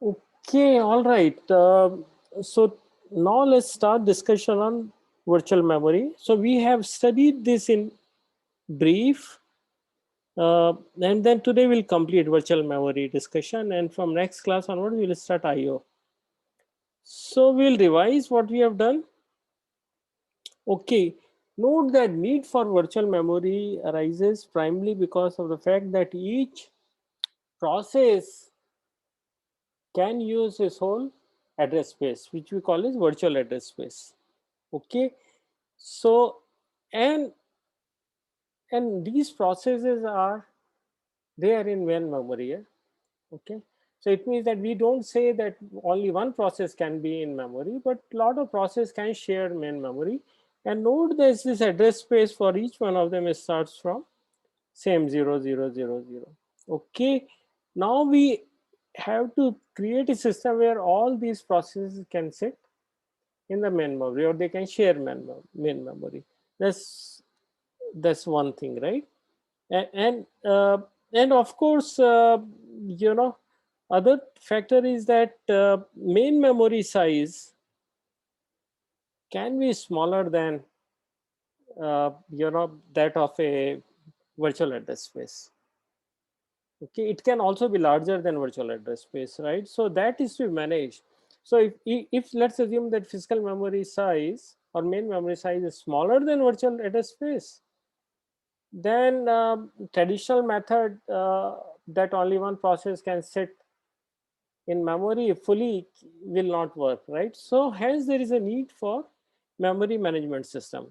Okay, all right. So now let's start discussion on virtual memory. So we have studied this in brief, and then today we'll complete virtual memory discussion, and from next class onward we'll start IO. So we'll revise what we have done. Okay, note that need for virtual memory arises primarily because of the fact that each process can use its whole address space, which we call as virtual address space. Okay, so and and these processes are there in main memory. Yeah? Okay, so it means that we don't say that only one process can be in memory, but a lot of process can share main memory. And note there's this address space for each one of them. It starts from same 0000. Okay, now we have to create a system where all these processes can sit in the main memory, or they can share main memory. That's one thing, right? And of course, you know, other factor is that main memory size can be smaller than that of a virtual address space. Okay, it can also be larger than virtual address space, right? So that is to be managed. So if let's assume that physical memory size or main memory size is smaller than virtual address space, then traditional method that only one process can sit in memory fully will not work, right? So hence there is a need for memory management system.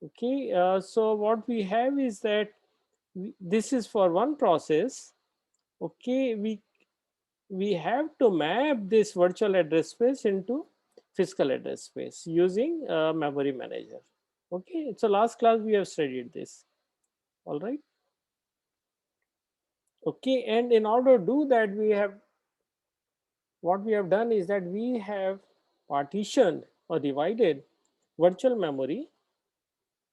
Okay, so what we have is that this is for one process. Okay, we have to map this virtual address space into physical address space using a memory manager. Okay, so last class we have studied this. All right. Okay, and in order to do that, what we have done is that we have partitioned or divided virtual memory,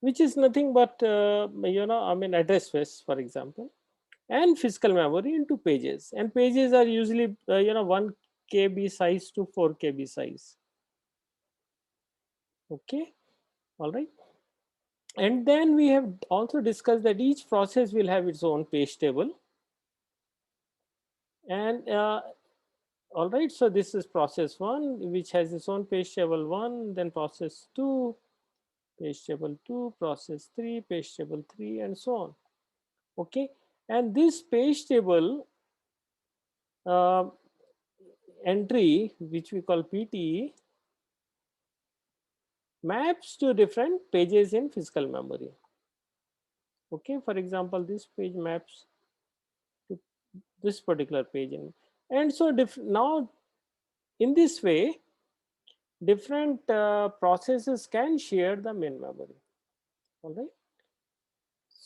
which is nothing but address space, for example, and physical memory into pages. And pages are usually 1 KB size to 4 KB size. Okay, all right. And then we have also discussed that each process will have its own page table. And all right, so this is process 1, which has its own page table 1, then process 2, page table 2, process 3, page table 3, and so on. Okay, and this page table uh, entry, which we call PTE, maps to different pages in physical memory. Okay, for example, this page maps to this particular page and so now in this way different processes can share the main memory. All right,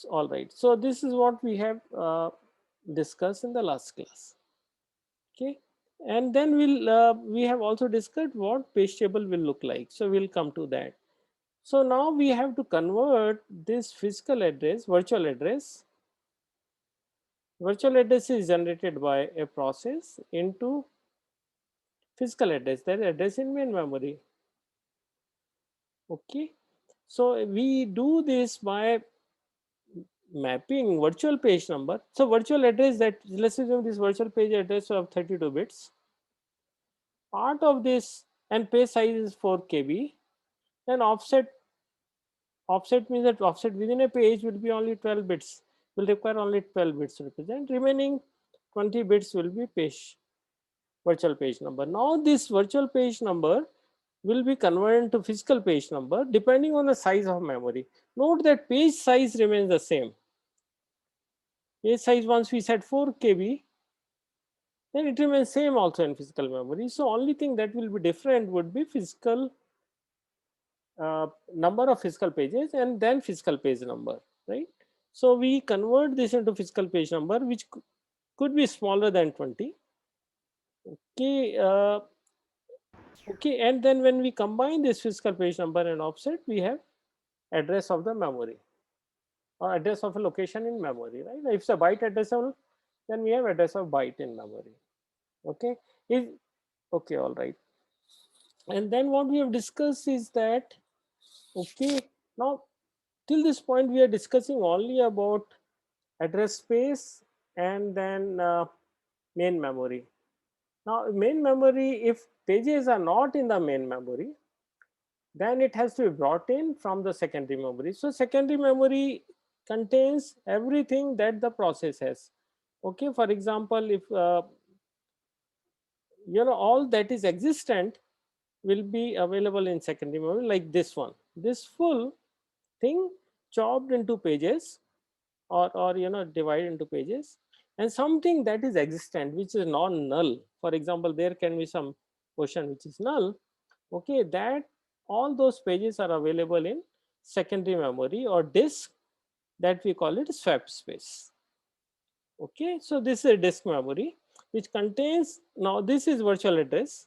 all right, so this is what we have discussed in the last class. Okay, and then we have also discussed what page table will look like, so we'll come to that. So now we have to convert this physical address, virtual address is generated by a process into physical address, that address in main memory. Okay, so we do this by mapping virtual page number. So virtual address, that let's assume this virtual page address of 32 bits, part of this, and page size is 4 KB, then offset means that offset within a page will be only 12 bits, will require only 12 bits to represent, remaining 20 bits will be page virtual page number. Now this virtual page number will be converted to physical page number depending on the size of memory. Note that page size remains the same. Page size, once we set 4 KB, then it remains same also in physical memory. So only thing that will be different would be physical number of physical pages and then physical page number, right? So we convert this into physical page number, which could be smaller than 20. Okay, okay, and then when we combine this physical page number and offset, we have address of the memory or address of a location in memory, right? If it's a byte addressable, then we have address of byte in memory. Okay, if okay, all right. And then what we have discussed is that, okay, now till this point we are discussing only about address space and then main memory. Now main memory, if pages are not in the main memory, then it has to be brought in from the secondary memory. So secondary memory contains everything that the process has. Okay, for example, if all that is existent will be available in secondary memory, like this one, this full thing chopped into pages, or divided into pages, and something that is existent which is non-null. For example, there can be some portion which is null. Okay, that all those pages are available in secondary memory or disk, that we call it swap space. Okay, so this is a disk memory which contains, now this is virtual address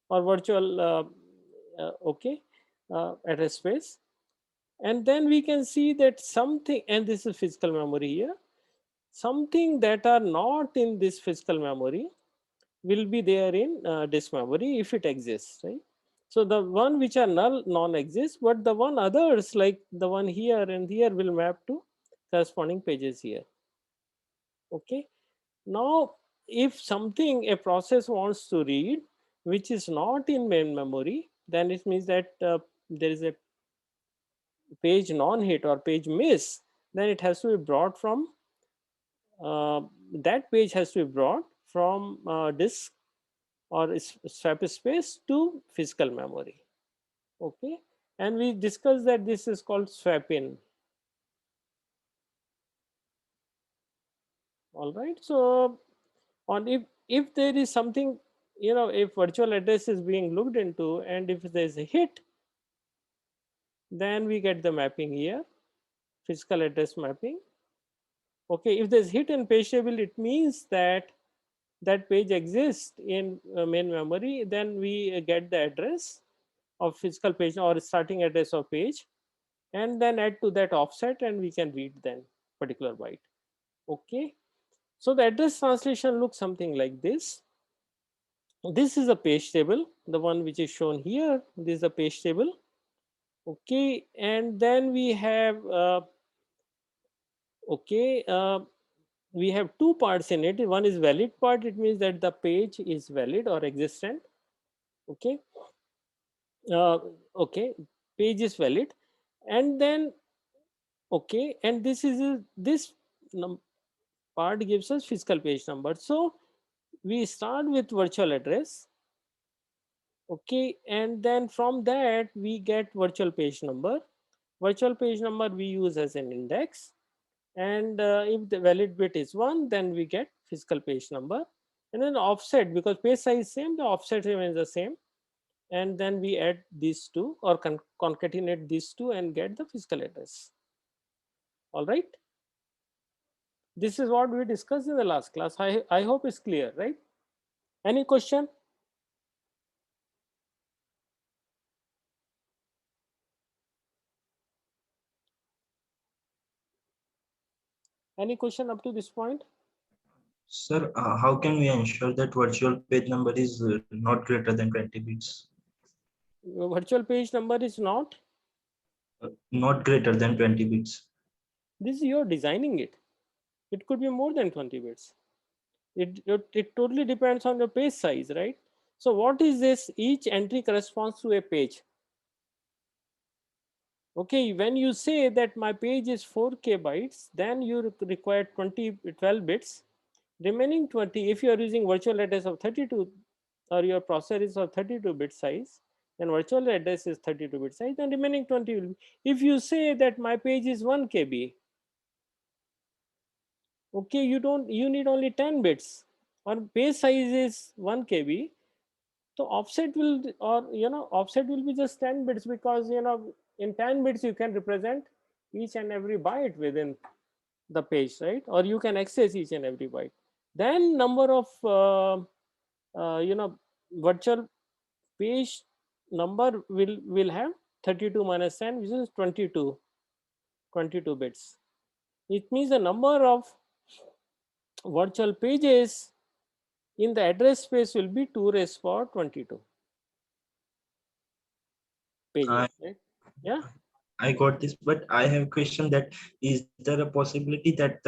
or virtual okay, address space. And then we can see that something, and this is physical memory here, something that are not in this physical memory will be there in disk memory if it exists, right? So the one which are null non-exist, but the one others like the one here and here will map to corresponding pages here. Okay, now if something a process wants to read which is not in main memory, then it means that there is a page non-hit or page miss, then it has to be brought from uh, that page has to be brought from disk or swap space to physical memory. Okay, and we discussed that this is called swap in. All right, so on, if there is something, if virtual address is being looked into and if there is a hit, then we get the mapping here, physical address mapping. Okay, if there's hit in page table, it means that that page exists in main memory, then we get the address of physical page or starting address of page, and then add to that offset and we can read then particular byte. Okay, so the address translation looks something like this. This is a page table, the one which is shown here. This is a page table. Okay, and then we have okay, we have two parts in it. One is valid part, it means that the page is valid or existent. Okay, uh, okay, page is valid. And then okay, and this is this part gives us physical page number. So we start with virtual address. Okay, and then from that we get virtual page number. Virtual page number we use as an index, and if the valid bit is 1, then we get physical page number. And then offset, because page size is same, the offset remains the same, and then we add these two or concatenate these two and get the physical address. All right, this is what we discussed in the last class. I hope it's clear, right? Any question? Any question up to this point? Sir, how can we ensure that virtual page number is not greater than 20 bits? Virtual page number is not, Not greater than 20 bits. this is you're designing it. It could be more than 20 bits. It totally depends on the page size, right? So what is this? Each entry corresponds to a page. Okay, when you say that my page is 4K bytes, then you require 12 bits. Remaining 20, if you are using virtual address of 32 or your processor is of 32 bit size, then virtual address is 32 bit size, then remaining 20 will be. If you say that my page is 1 KB, okay, you need only 10 bits, or page size is 1 KB, so offset will, or offset will be just 10 bits, because in 10 bits you can represent each and every byte within the page, right? Or you can access each and every byte. Then number of virtual page number will have 32 minus 10, which is 22 bits. It means the number of virtual pages in the address space will be 2 raised power 22 pages, right? Yeah. I got this, but I have a question that is there a possibility that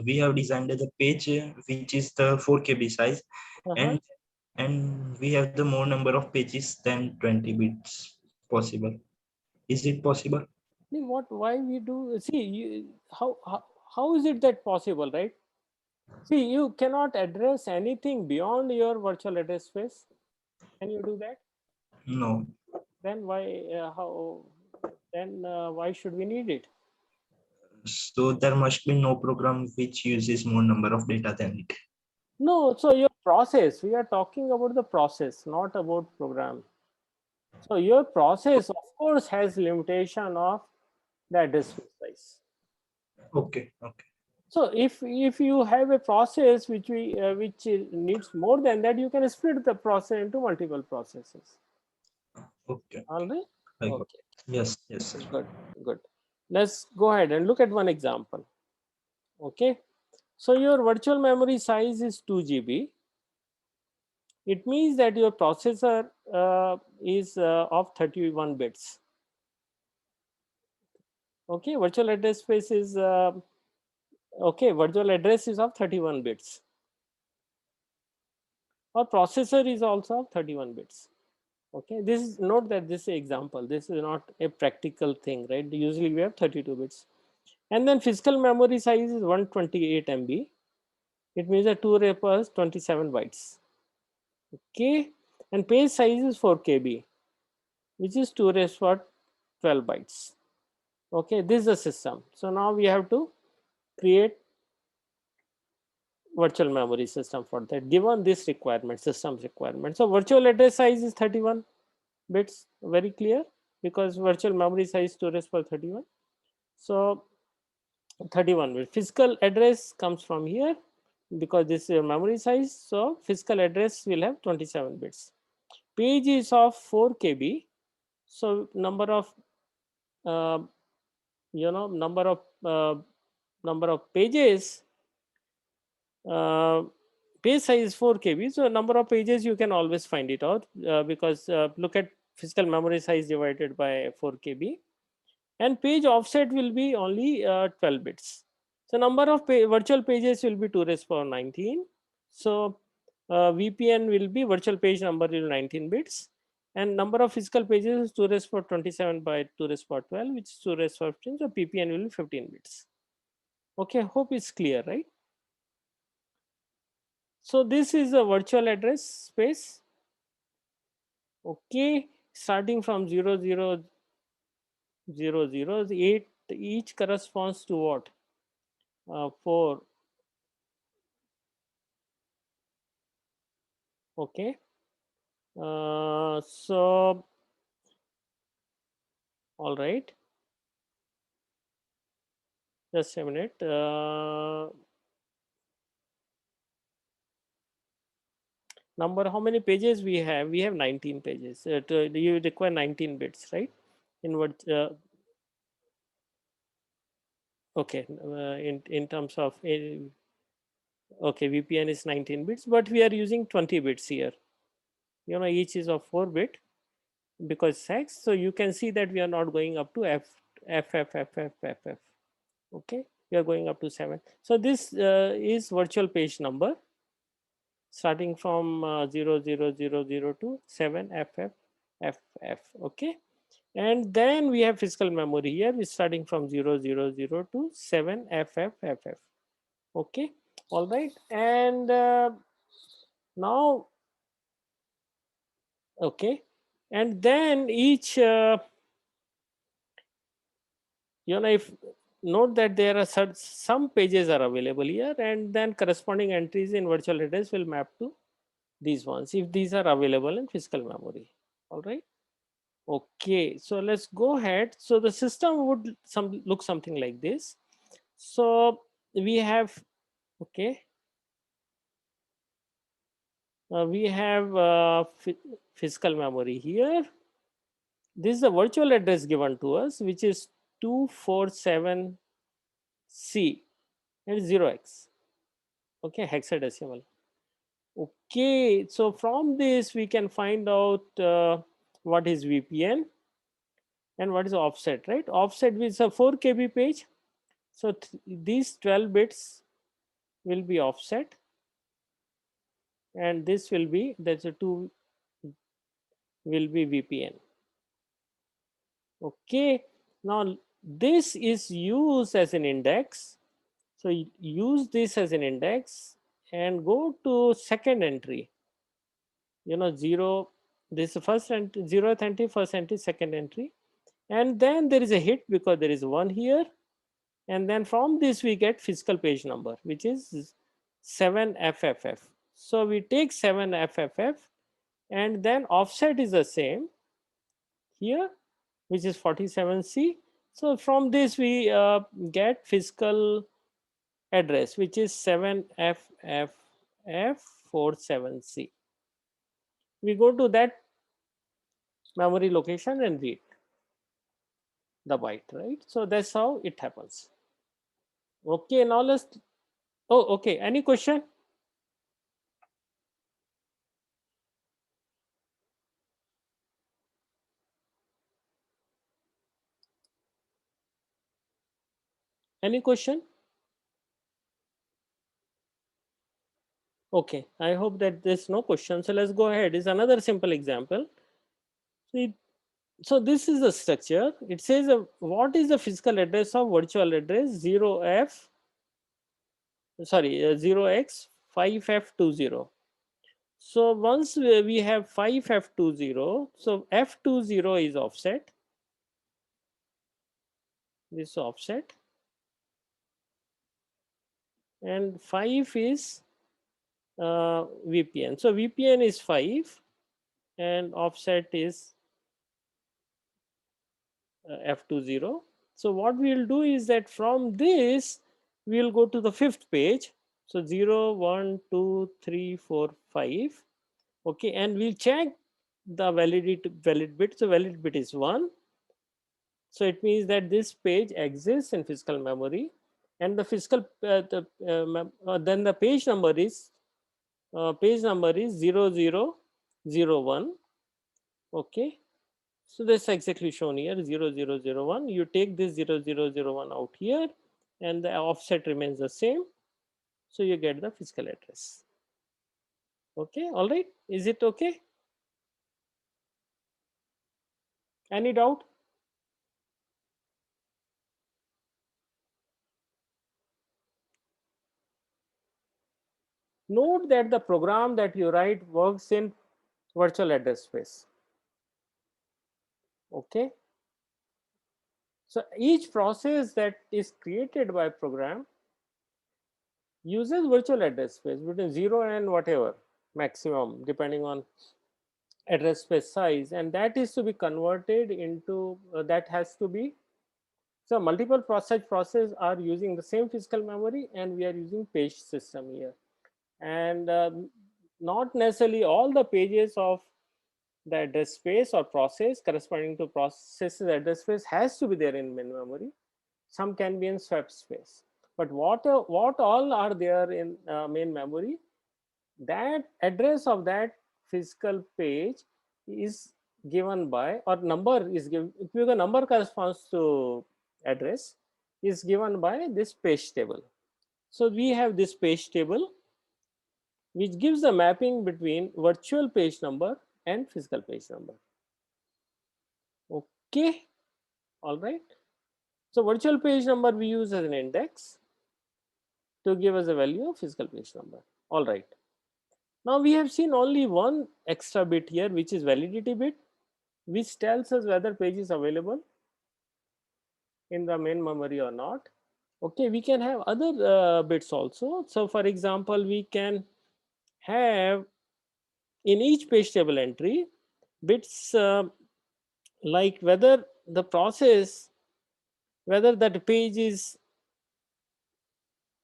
we have designed the page which is the 4 KB size, Uh-huh. and we have the more number of pages than 20 bits possible. Is it possible? See, why we do, see, how is it that possible, right? See, you cannot address anything beyond your virtual address space. Can you do that? No. Then why should we need it? So there must be no program which uses more number of data than it. No, so your process, we are talking about the process, not about program. So your process, of course, has limitation of the address space size. Okay. Okay. So if you have a process which needs more than that, you can split the process into multiple processes. Okay. All right. I got. Okay. Yes. Yes, sir. Good. Good. Let's go ahead and look at one example. Okay. So your virtual memory size is 2 GB. It means that your processor is of 31 bits. Okay. Virtual address space is okay. Virtual address is of 31 bits. Our processor is also of 31 bits. Okay, this is, note that this is example, this is not a practical thing, right? Usually we have 32 bits. And then physical memory size is 128 MB. It means that 2 repairs 27 bytes. Okay, and page size is 4 KB, which is 2 raised for 12 bytes. Okay, this is the system. So now we have to create virtual memory system for that, given this requirement, system's requirement. So virtual address size is 31 bits, very clear, because virtual memory size 2 raised for 31. So 31 bit physical address comes from here because this is a memory size. So physical address will have 27 bits. Page is of 4 KB. So number of uh, number of pages, uh, page size is 4 KB. So number of pages you can always find it out because look at physical memory size divided by 4 KB, and page offset will be only 12 bits. So number of virtual pages will be 2 raised power 19. So VPN will be virtual page number will 19 bits, and number of physical pages is 2 raised power 27 by 2 raised power 12, which is 2 raised power 15. So PPN will be 15 bits. Okay, hope it's clear, right? So this is a virtual address space. Okay, starting from 0000, 8, each corresponds to what? 4. Okay. So all right, just a minute. Number, how many pages we have? We have 19 pages. You require 19 bits, right? In what? Okay. In terms of okay, VPN is 19 bits, but we are using 20 bits here. You know, each is of 4 bit because hex. So you can see that we are not going up to FFFFFF. Okay, we are going up to 7. So this is virtual page number starting from 00000 to 7FFFF. Okay, and then we have physical memory here is starting from 000 to 7FFFF. Okay, all right, and now okay, and then each if note that there are some pages are available here, and then corresponding entries in virtual address will map to these ones if these are available in physical memory. All right, okay, so let's go ahead. So the system would look something like this. So we have, okay, we have physical memory here. This is the virtual address given to us, which is 247C and 0x. Okay, hexadecimal. Okay, so from this we can find out what is VPN and what is offset, right? Offset is a 4 KB page. So these 12 bits will be offset, and this will be, that's a 2 will be VPN. Okay, now this is used as an index. So use this as an index and go to second entry. 0, this is first entry, 0th entry, first entry, second entry. And then there is a hit because there is 1 here. And then from this we get physical page number, which is 7FFF. So we take 7FFF, and then offset is the same here, which is 47C. So from this we get physical address, which is 7FFF47C. We go to that memory location and read the byte, right? So that's how it happens. Okay, now let's, oh, okay, any question? Any question? Okay, I hope that there's no question. So let's go ahead. It's another simple example. So this is the structure. It says what is the physical address of virtual address 0x 5F20. So once we have 5F20, so F20 is offset. This offset, and 5 is VPN. So VPN is 5 and offset is F20. So what we'll do is that from this we'll go to the fifth page. So 0, 1, 2, 3, 4, 5. Okay, and we'll check the valid bit. So valid bit is 1. So it means that this page exists in physical memory, and the physical then the page number is 0001. Okay, so that's exactly shown here 0001. You take this 0001 out here, and the offset remains the same. So you get the physical address. Okay, all right. Is it okay? Any doubt? Note that the program that you write works in virtual address space. Okay. So each process that is created by program uses virtual address space between 0 and whatever maximum, depending on address space size, and that is to be converted into that has to be, so multiple process are using the same physical memory, and we are using page system here. And not necessarily all the pages of the address space or process corresponding to process's address space has to be there in main memory. Some can be in swept space, but what all are there in main memory, that address of that physical page is given by, or number is given, if the number corresponds to address, is given by this page table. So we have this page table which gives the mapping between virtual page number and physical page number. Okay, all right. So virtual page number we use as an index to give us a value of physical page number. All right. Now we have seen only one extra bit here, which is validity bit, which tells us whether page is available in the main memory or not. Okay, we can have other bits also. So for example, we can have in each page table entry bits like whether the process, whether that page is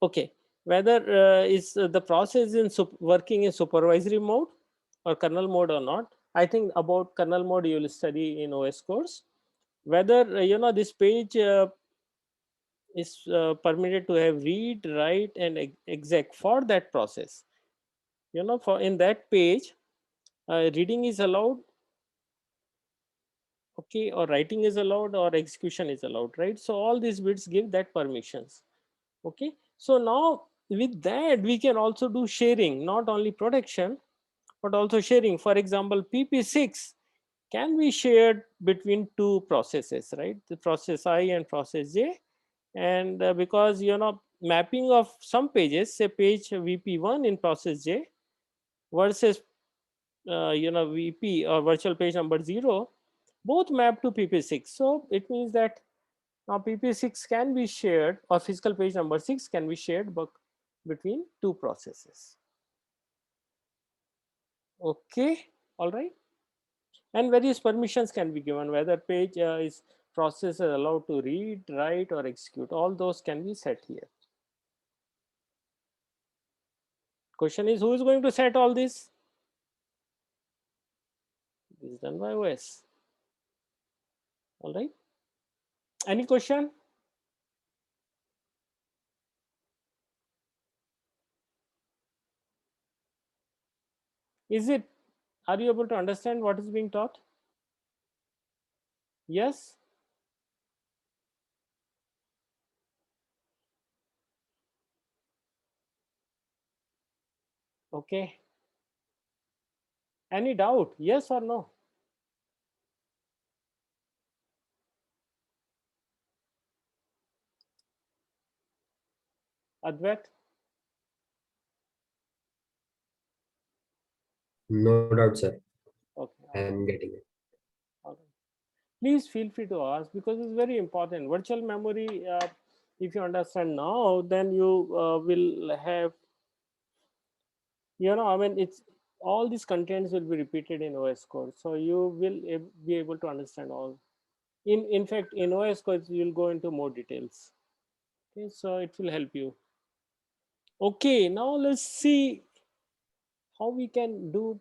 okay, whether is the process in working in supervisory mode or kernel mode or not. I think about kernel mode you will study in OS course. Whether this page is permitted to have read, write, and exec for that process. For in that page, reading is allowed, okay, or writing is allowed, or execution is allowed, right? So all these bits give that permissions. Okay, so now with that we can also do sharing, not only protection but also sharing. For example, pp6 can be shared between two processes, right? The process I and process j. And because mapping of some pages, say page vp1 in process j versus vp or virtual page number 0, both map to pp6. So it means that now pp6 can be shared, or physical page number 6 can be shared between two processes. Okay, all right. And various permissions can be given, whether page is process is allowed to read, write, or execute. All those can be set here. Question is, who is going to set all this? This is done by OS. All right. Any question? Is it, are you able to understand what is being taught? Yes? Okay. Any doubt? Yes or no? Advait? No doubt, sir. Okay. I am getting it. All right. Please feel free to ask, because it's very important. Virtual memory, if you understand now, then you will have, I mean, it's all these contents will be repeated in OS code. So you will be able to understand all. In fact, in OS code, you'll go into more details. Okay, so it will help you. Okay, now let's see how we can do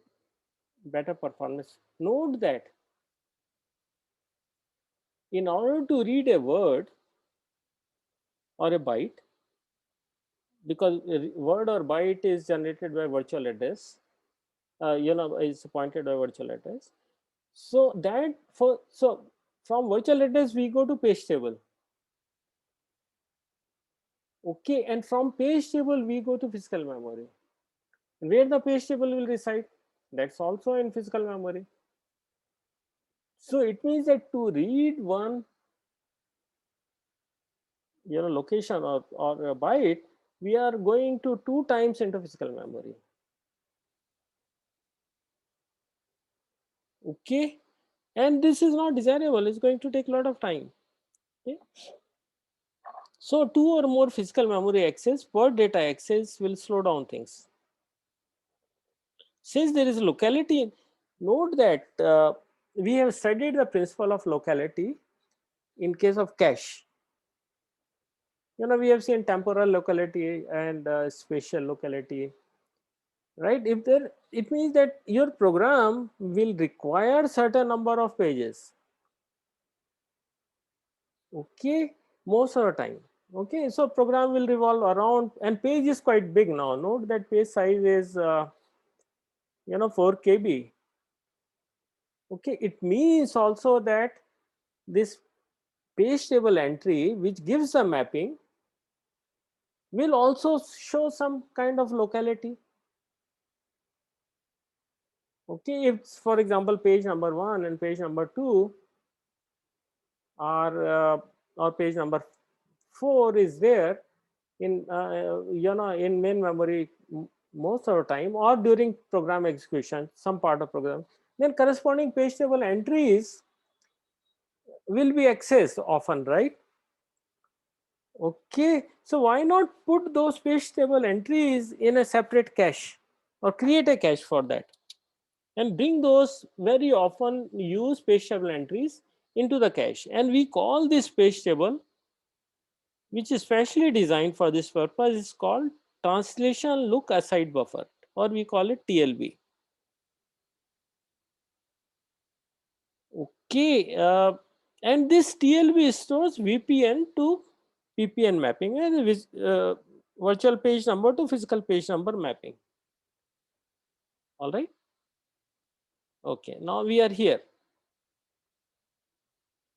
better performance. Note that in order to read a word or a byte, because word or byte is generated by virtual address, is pointed by virtual address. So from virtual address we go to page table. Okay, and from page table we go to physical memory. Where the page table will reside, that's also in physical memory. So it means that to read one location or a byte, we are going to 2 times into physical memory. Okay, and this is not desirable. It's going to take a lot of time. Okay, so 2 or more physical memory access per data access will slow down things. Since there is locality, note that we have studied the principle of locality in case of cache. We have seen temporal locality and spatial locality, right? It means that your program will require certain number of pages. Okay, most of the time. Okay, so program will revolve around, and page is quite big now. Note that page size is 4 KB. Okay, it means also that this page table entry, which gives a mapping, will also show some kind of locality. Okay, if for example page number 1 and page number 2 are or page number 4 is there in in main memory most of the time, or during program execution, some part of program, then corresponding page table entries will be accessed often, right? Okay, so why not put those page table entries in a separate cache, or create a cache for that, and bring those very often used page table entries into the cache. And we call this page table, which is specially designed for this purpose, is called translation look aside buffer, or we call it TLB. Okay, and this TLB stores VPN to PPN mapping, and virtual page number to physical page number mapping. All right. Okay, now we are here.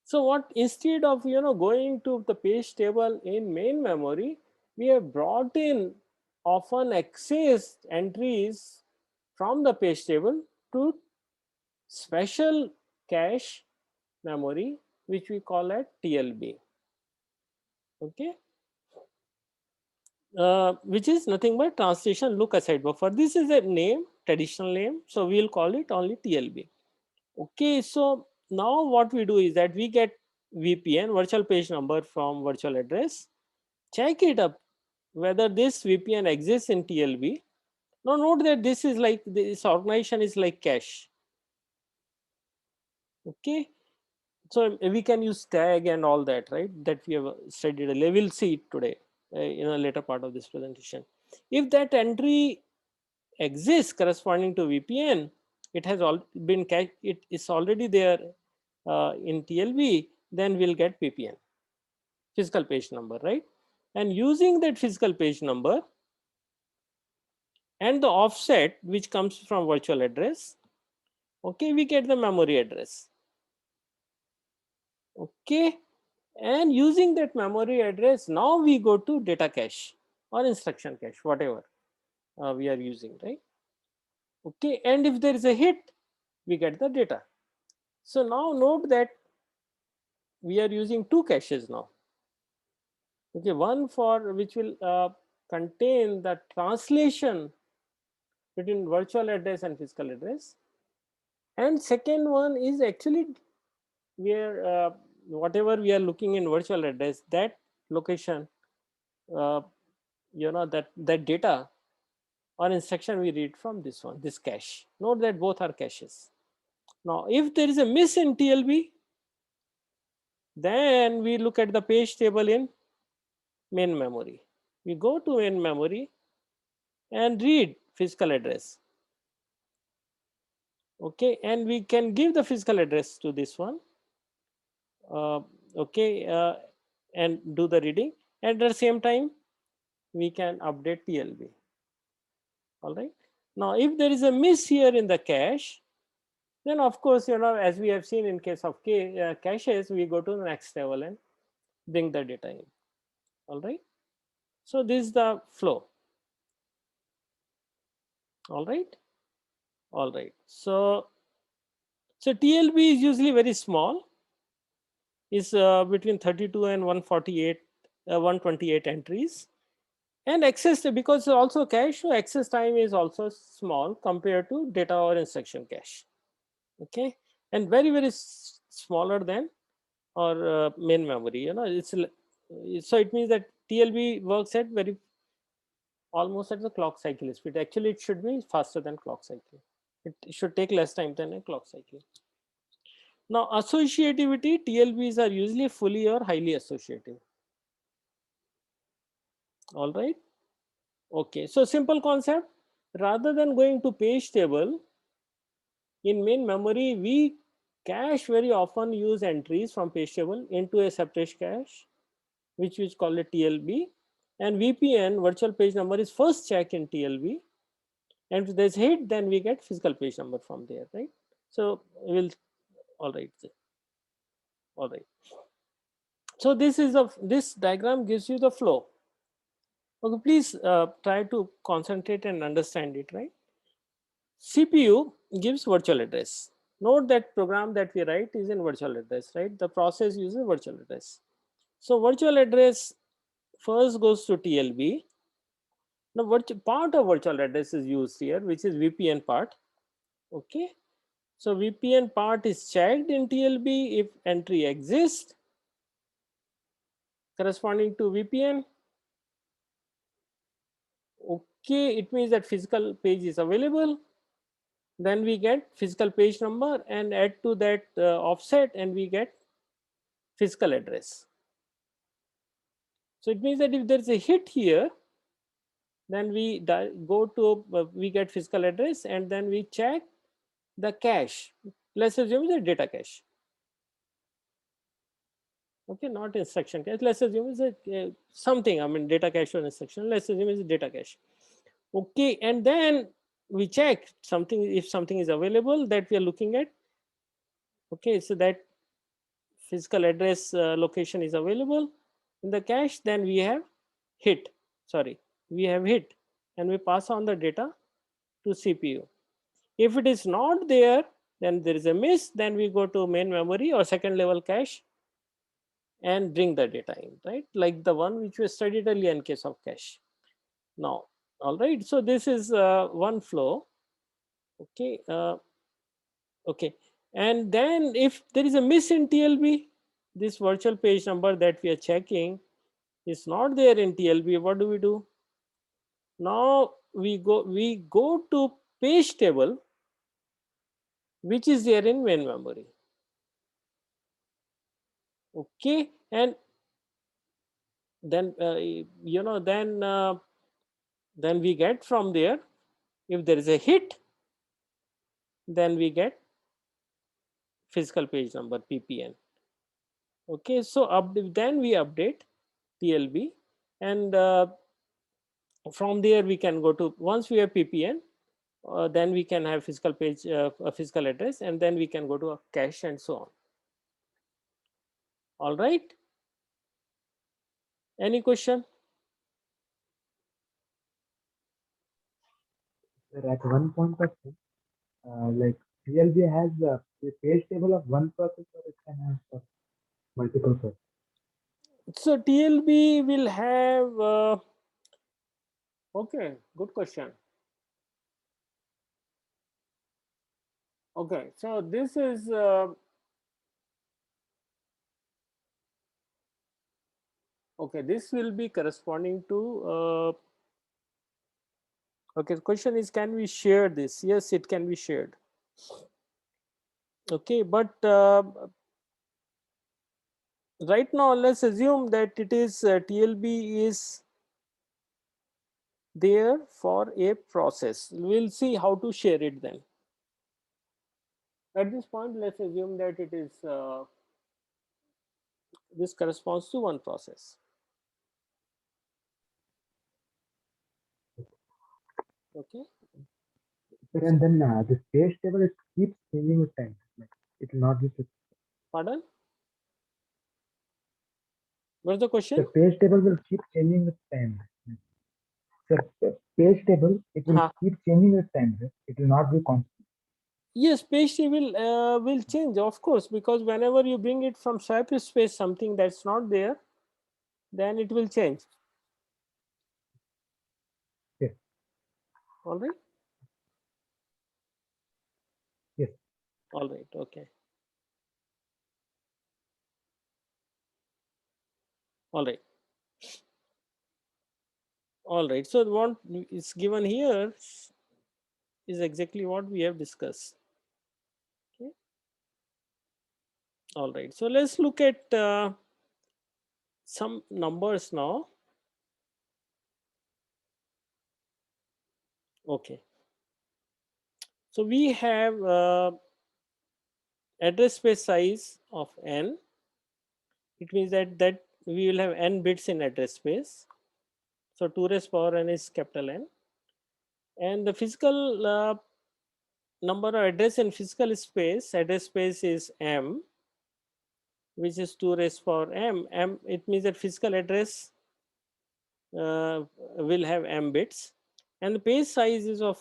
So what, instead of going to the page table in main memory, we have brought in often accessed entries from the page table to special cache memory, which we call at TLB. Okay, which is nothing but translation look aside buffer. This is a name, traditional name, so we'll call it only TLB. Okay, so now what we do is that we get VPN, virtual page number, from virtual address, check it up whether this VPN exists in TLB. Now note that this is like, this organization is like cache. Okay, so we can use tag and all that, right, that we have studied. We'll see it today in a later part of this presentation. If that entry exists corresponding to VPN, it has all been cached, it is already there in TLB, then we'll get PPN, physical page number, right? And using that physical page number and the offset which comes from virtual address, okay, we get the memory address. Okay, and using that memory address, now we go to data cache or instruction cache, whatever we are using, right? Okay, and if there is a hit, we get the data. So now note that we are using two caches now. Okay, one for which will contain the translation between virtual address and physical address, and second one is actually where whatever we are looking in virtual address, that location, uh, that data or instruction we read from this one, this cache. Note that both are caches. Now if there is a miss in TLB, then we look at the page table in main memory. We go to main memory and read physical address. Okay, and we can give the physical address to this one. Okay, and do the reading. At the same time, we can update TLB. All right. Now, if there is a miss here in the cache, then of course, as we have seen in case of caches, we go to the next level and bring the data in. All right. So this is the flow. All right. All right. So TLB is usually very small. Is between 32 and 148, 128 entries. And access, because it's also cache, so access time is also small compared to data or instruction cache. Okay, and very, very smaller than or main memory. It's so it means that TLB works at very almost at the clock cycle speed. Actually, it should be faster than clock cycle. It should take less time than a clock cycle. Now, associativity, TLBs are usually fully or highly associative. All right. Okay, so simple concept. Rather than going to page table, in main memory, we cache very often use entries from page table into a separate cache, which is called a TLB. And VPN, virtual page number, is first checked in TLB. And if there's hit, then we get physical page number from there, right? So we'll, all right. All right. So this diagram gives you the flow. Okay, please try to concentrate and understand it, right? CPU gives virtual address. Note that program that we write is in virtual address, right? The process uses virtual address. So virtual address first goes to TLB. Now part of virtual address is used here, which is VPN part. Okay. So VPN part is checked in TLB if entry exists corresponding to VPN. Okay, it means that physical page is available. Then we get physical page number and add to that offset, and we get physical address. So it means that if there is a hit here, then we go to we get physical address, and then we check the cache. Let's assume it's a data cache. Okay, not instruction cache. Let's assume it's a something. I mean, data cache or instruction. Let's assume it's a data cache. Okay, and then we check something, if something is available that we are looking at. Okay, so that physical address location is available in the cache, then we have hit, sorry, we have hit, and we pass on the data to CPU. If it is not there, then there is a miss, then we go to main memory or second level cache and bring the data in, right? Like the one which we studied earlier in case of cache. Now, all right, so this is one flow. Okay, okay, and then if there is a miss in TLB, this virtual page number that we are checking is not there in TLB, what do we do? Now we go to page table which is there in main memory. Okay, and then you know, then we get from there, if there is a hit, then we get physical page number ppn. Okay, so then we update TLB, and from there we can go to, once we have ppn, then we can have physical page, a physical address, and then we can go to a cache and so on. All right, any question? Sir, at one point of time, like TLB has a page table of one process, or it can have multiple processes. So TLB will have okay, good question. Okay, so this is okay, this will be corresponding to okay, the question is, can we share this? Yes, it can be shared. Okay, but right now let's assume that it is TLB is there for a process. We'll see how to share it then. At this point, let's assume that it is this corresponds to one process. Okay, Sir, and then this page table, it keeps changing with time. Like it will not be fixed. pardon? What's the The question? page table will keep changing with time. Sir, the page table, it will Huh. keep changing with time. Sir. It will not be constant. Yes, page table will change, of course, because whenever you bring it from Cyberspace, something that's not there, then it will change. Yes. All right. Yes. All right. Okay. All right. All right. So what is given here is exactly what we have discussed. Okay. All right. So let's look at some numbers now. Okay. So we have address space size of n. It means that we will have n bits in address space. So 2 raised power n is capital N. And the physical number of address in physical space, address space is m, which is 2 raised power m. It means that physical address will have m bits, and the page size is of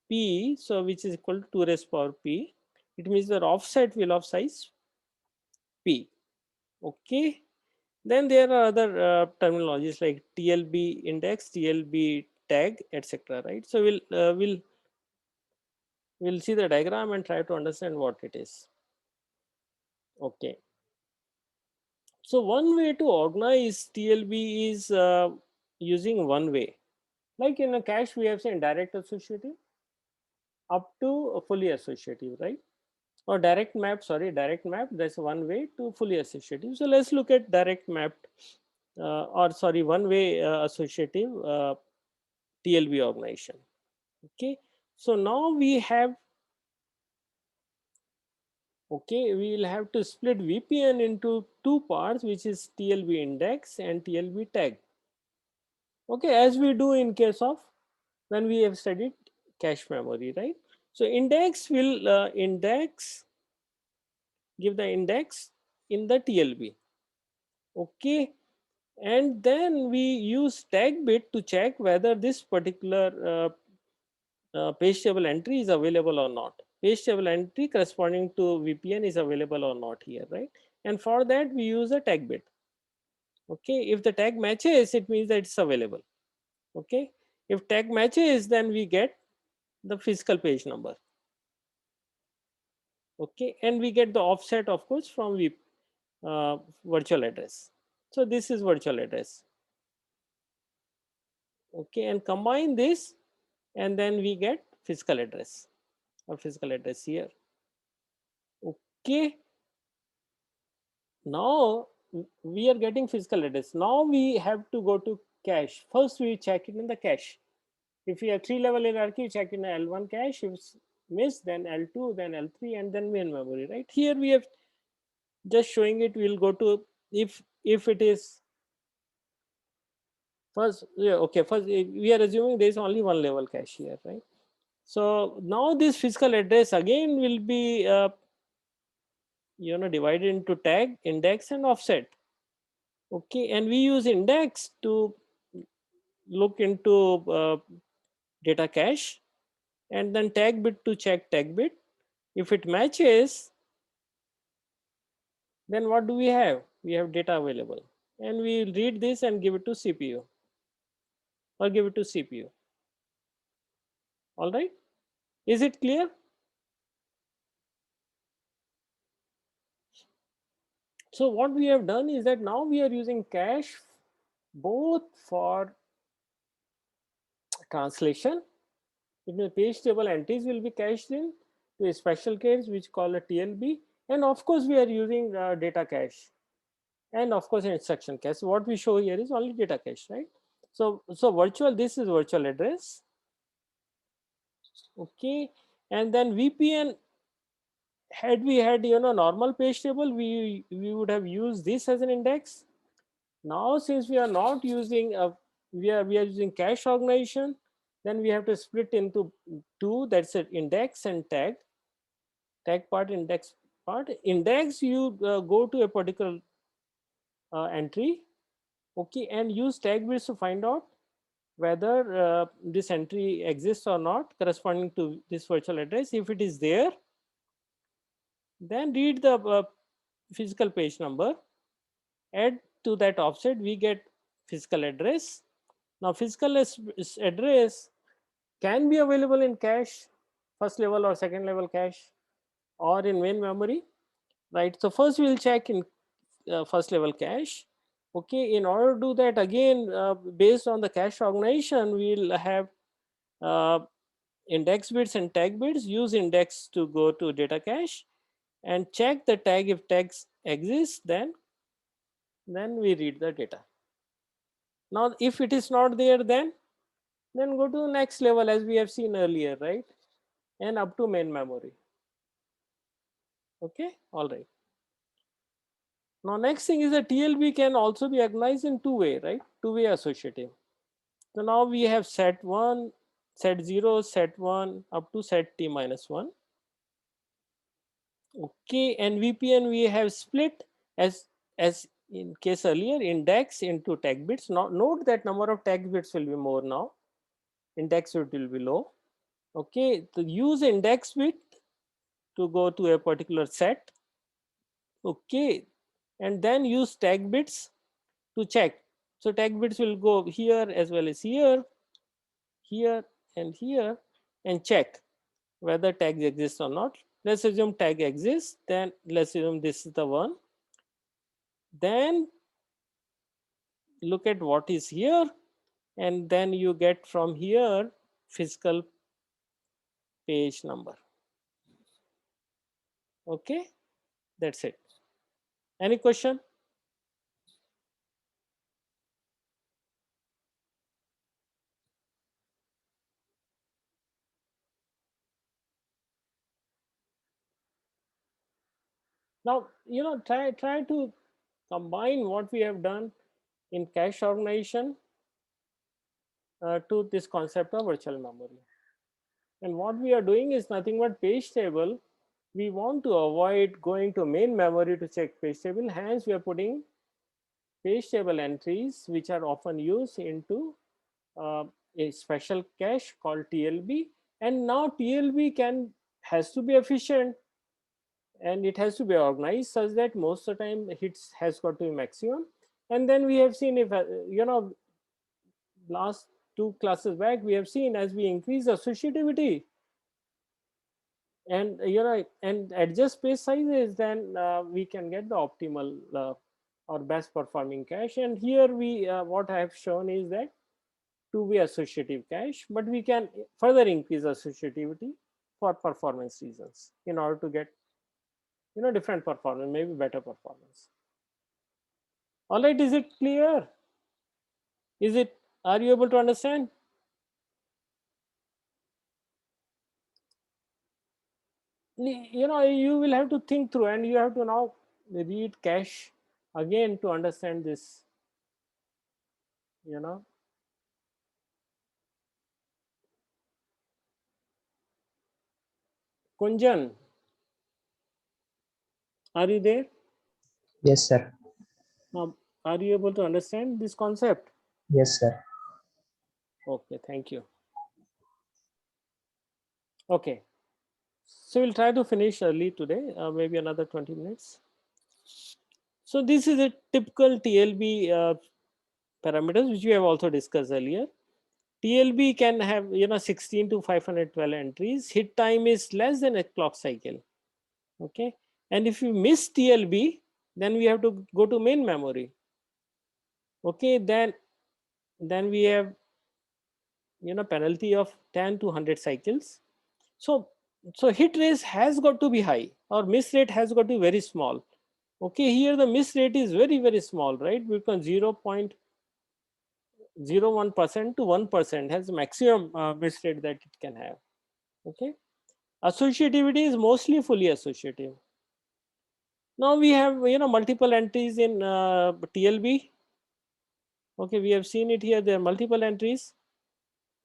p, so which is equal to 2 raised power p. It means that offset will of size p. Okay. Then there are other terminologies like TLB index, TLB tag, etc. Right. So we'll see the diagram and try to understand what it is. Okay. So one way to organize TLB is using one way. Like in a cache, we have seen direct associative up to a fully associative, right? Or direct map, sorry, direct map. That's one way to fully associative. So let's look at direct mapped or sorry, one way associative TLB organization. Okay. So now we have, okay, we will have to split VPN into two parts, which is TLB index and TLB tag. Okay, as we do in case of when we have studied cache memory, right? So index will give the index in the TLB. Okay, and then we use tag bit to check whether this particular page table entry is available or not. Page table entry corresponding to VPN is available or not here, right? And for that we use a tag bit. Okay, if the tag matches, it means that it's available. Okay, if tag matches, then we get the physical page number. Okay, and we get the offset, of course, from virtual address. So this is virtual address. Okay, and combine this, and then we get physical address or physical address here. Okay, now we are getting physical address. Now we have to go to cache. First we check it in the cache. If we have 3-level hierarchy, we check in the L1 cache. If it's missed, then L2, then L3, and then main memory, right? Here we have just showing it. We'll go to if it is first, yeah, okay, first we are assuming there is only 1 level cache here, right? So now this physical address again will be divided into tag, index, and offset. Okay, and we use index to look into data cache, and then tag bit to check tag bit. If it matches, then what do we have? We have data available, and we will read this and give it to CPU or give it to CPU. All right, is it clear? So what we have done is that now we are using cache both for translation. The page table entries will be cached in to a special case which called a TLB, and of course we are using data cache, and of course instruction cache. What we show here is only data cache, right? So virtual, this is virtual address. Okay, and then VPN, had we had normal page table, we would have used this as an index. Now since we are not using we are using cache organization, then we have to split into two, that's an index and tag part, index part. Index, you go to a particular entry, okay, and use tag bits to find out whether this entry exists or not corresponding to this virtual address. If it is there, then read the physical page number, add to that offset, we get physical address. Now physical address can be available in cache, first level or second level cache, or in main memory, right? So first we will check in first level cache. Okay, in order to do that, again based on the cache organization, we'll have index bits and tag bits. Use index to go to data cache and check the tag. If tags exist, then we read the data. Now if it is not there, then go to the next level as we have seen earlier, right? And up to main memory. Okay, all right. Now next thing is that TLB can also be organized in two-way, right? Two-way associative. So now we have set 1, set 0, set 1 up to set t minus 1. Okay, and VPN we have split as in case earlier, index into tag bits. Now note that number of tag bits will be more now. Index bit will be low. Okay, to use index bit to go to a particular set. Okay, and then use tag bits to check. So tag bits will go here as well as here, here and here, and check whether tags exist or not. Let's assume tag exists, then let's assume this is the one. Then look at what is here, and then you get from here physical page number. Okay, that's it. Any question? Now, try to combine what we have done in cache organization to this concept of virtual memory. And what we are doing is nothing but page table. We want to avoid going to main memory to check page table. Hence, we are putting page table entries, which are often used into uh, a special cache called TLB. And now TLB has to be efficient, and it has to be organized such that most of the time hits has got to be maximum. And then we have seen, if last two classes back, we have seen as we increase associativity and and adjust page sizes, then we can get the optimal or best performing cache. And here we what I have shown is that two-way associative cache, but we can further increase associativity for performance reasons in order to get different performance, maybe better performance. All right, is it clear? Is it, are you able to understand? You will have to think through, and you have to now read cache again to understand this. Kunjan, are you there? Yes, sir. Are you able to understand this concept? Yes, sir. Okay, thank you. Okay, so we'll try to finish early today, maybe another 20 minutes. So this is a typical TLB parameters which we have also discussed earlier. TLB can have 16 to 512 entries. Hit time is less than a clock cycle. Okay, and if you miss TLB, then we have to go to main memory. Okay, then we have penalty of 10 to 100 cycles. So hit rate has got to be high, or miss rate has got to be very small. Okay, here the miss rate is very small, right? Because 0.01% to 1% has the maximum miss rate that it can have. Okay, associativity is mostly fully associative. Now we have multiple entries in TLB. Okay, we have seen it here. There are multiple entries.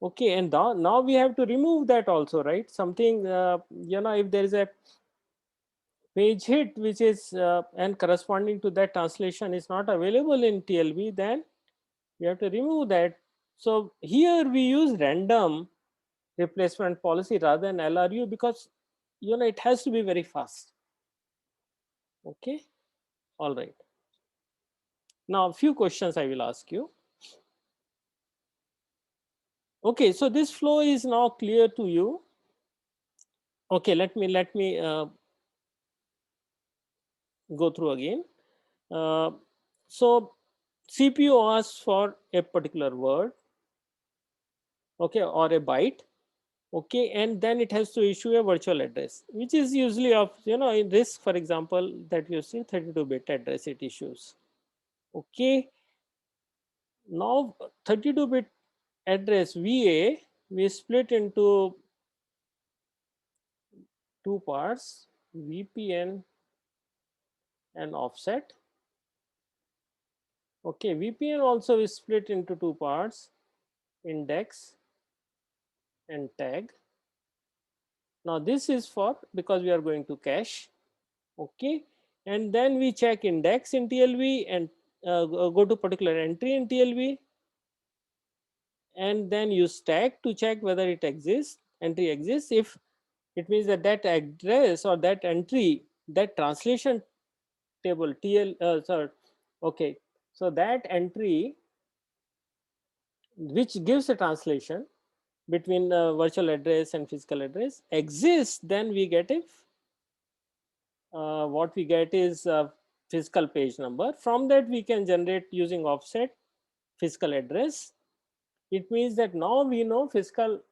Okay, and now we have to remove that also, right? Something if there is a page hit which is and corresponding to that translation is not available in TLB, then we have to remove that. So here we use random replacement policy rather than LRU, because it has to be very fast. Okay, all right. Now a few questions I will ask you. Okay, so this flow is now clear to you. Okay, let me go through again. So CPU asks for a particular word, okay, or a byte, okay, and then it has to issue a virtual address, which is usually of in this, for example, that you see 32-bit address it issues. Okay, now 32-bit address VA we split into two parts, VPN and offset. Okay, VPN also is split into two parts, index and tag. Now this is for, because we are going to cache. Okay, and then we check index in TLB and go to particular entry in TLB, and then use tag to check whether it exists, entry exists. If it means that that address or that entry, that translation table sorry, okay, so that entry which gives a translation between virtual address and physical address exists, then we get a what we get is physical page number. From that we can generate using offset physical address. It means that now we know physical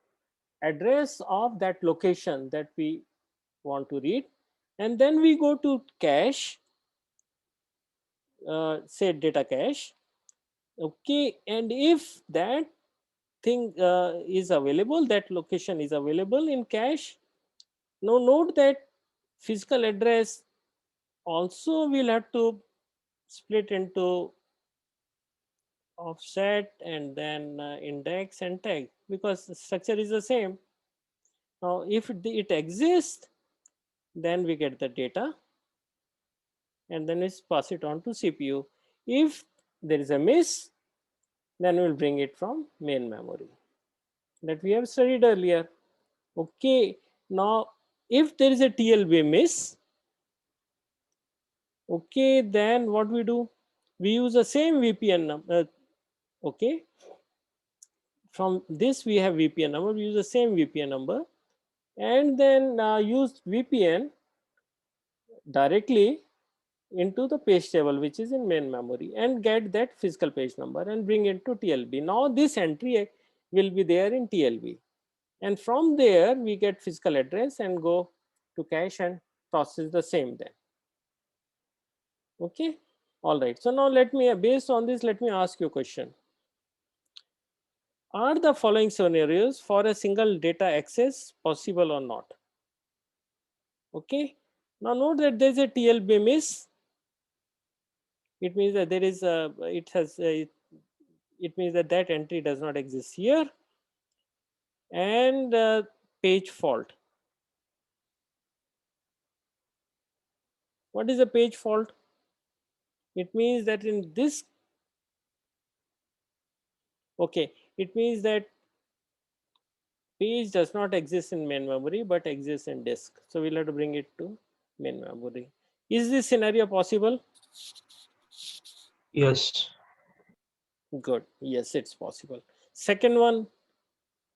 address of that location that we want to read, and then we go to cache, say data cache. Okay, and if that thing is available, that location is available in cache, now note that physical address also will have to split into offset and then index and tag, because the structure is the same. Now, if it exists, then we get the data and then we pass it on to CPU. If there is a miss, then we'll bring it from main memory that we have studied earlier. Okay, now if there is a TLB miss, okay, then what we do? We use the same VPN number. Okay, from this we have VPN number, we use the same VPN number and then use VPN directly into the page table which is in main memory and get that physical page number and bring it to TLB. Now this entry will be there in TLB, and from there we get physical address and go to cache and process the same then. Okay, all right. So now let me, based on this, let me ask you a question. Are the following scenarios for a single data access possible or not? Okay, now note that there is a TLB miss. It means that there is a, it means that that entry does not exist here, and page fault. What is a page fault? It means that in this, okay, it means that page does not exist in main memory but exists in disk. So we'll have to bring it to main memory. Is this scenario possible? Yes. Good. Yes, it's possible. Second one,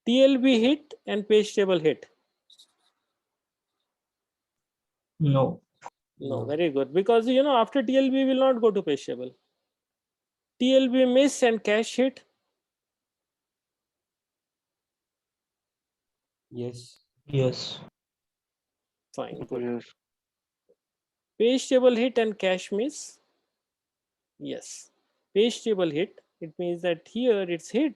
TLB hit and page table hit. No. No, very good. Because after TLB will not go to page table. TLB miss and cache hit. Yes. Yes. Fine, good. Page table hit and cache miss. Yes. Page table hit. It means that here it's hit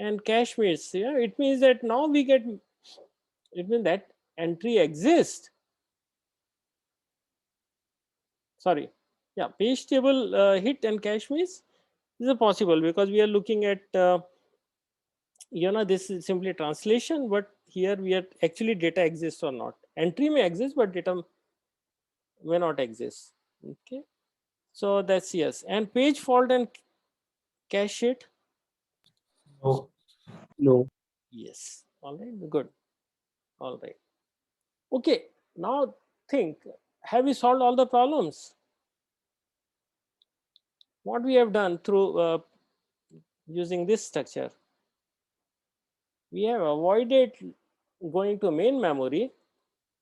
and cache miss. Yeah, it means that now we get, it means that entry exists. Sorry. Yeah, page table hit and cache miss is a possible because we are looking at this is simply translation, but here we are actually data exists or not. Entry may exist, but data may not exist. Okay, so that's yes. And page fault and cache hit. No. No. Yes. All right. Good. All right. Okay. Now think. Have we solved all the problems? What we have done through using this structure? We have avoided going to main memory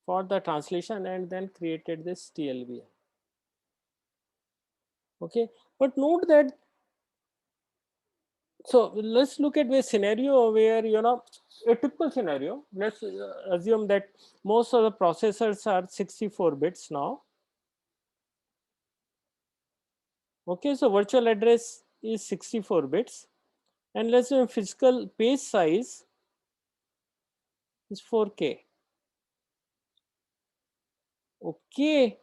for the translation and then created this TLB. Okay, but note that, so let's look at a scenario where, a typical scenario. Let's assume that most of the processors are 64 bits now. Okay, so virtual address is 64 bits. And let's say physical page size is 4K. Okay,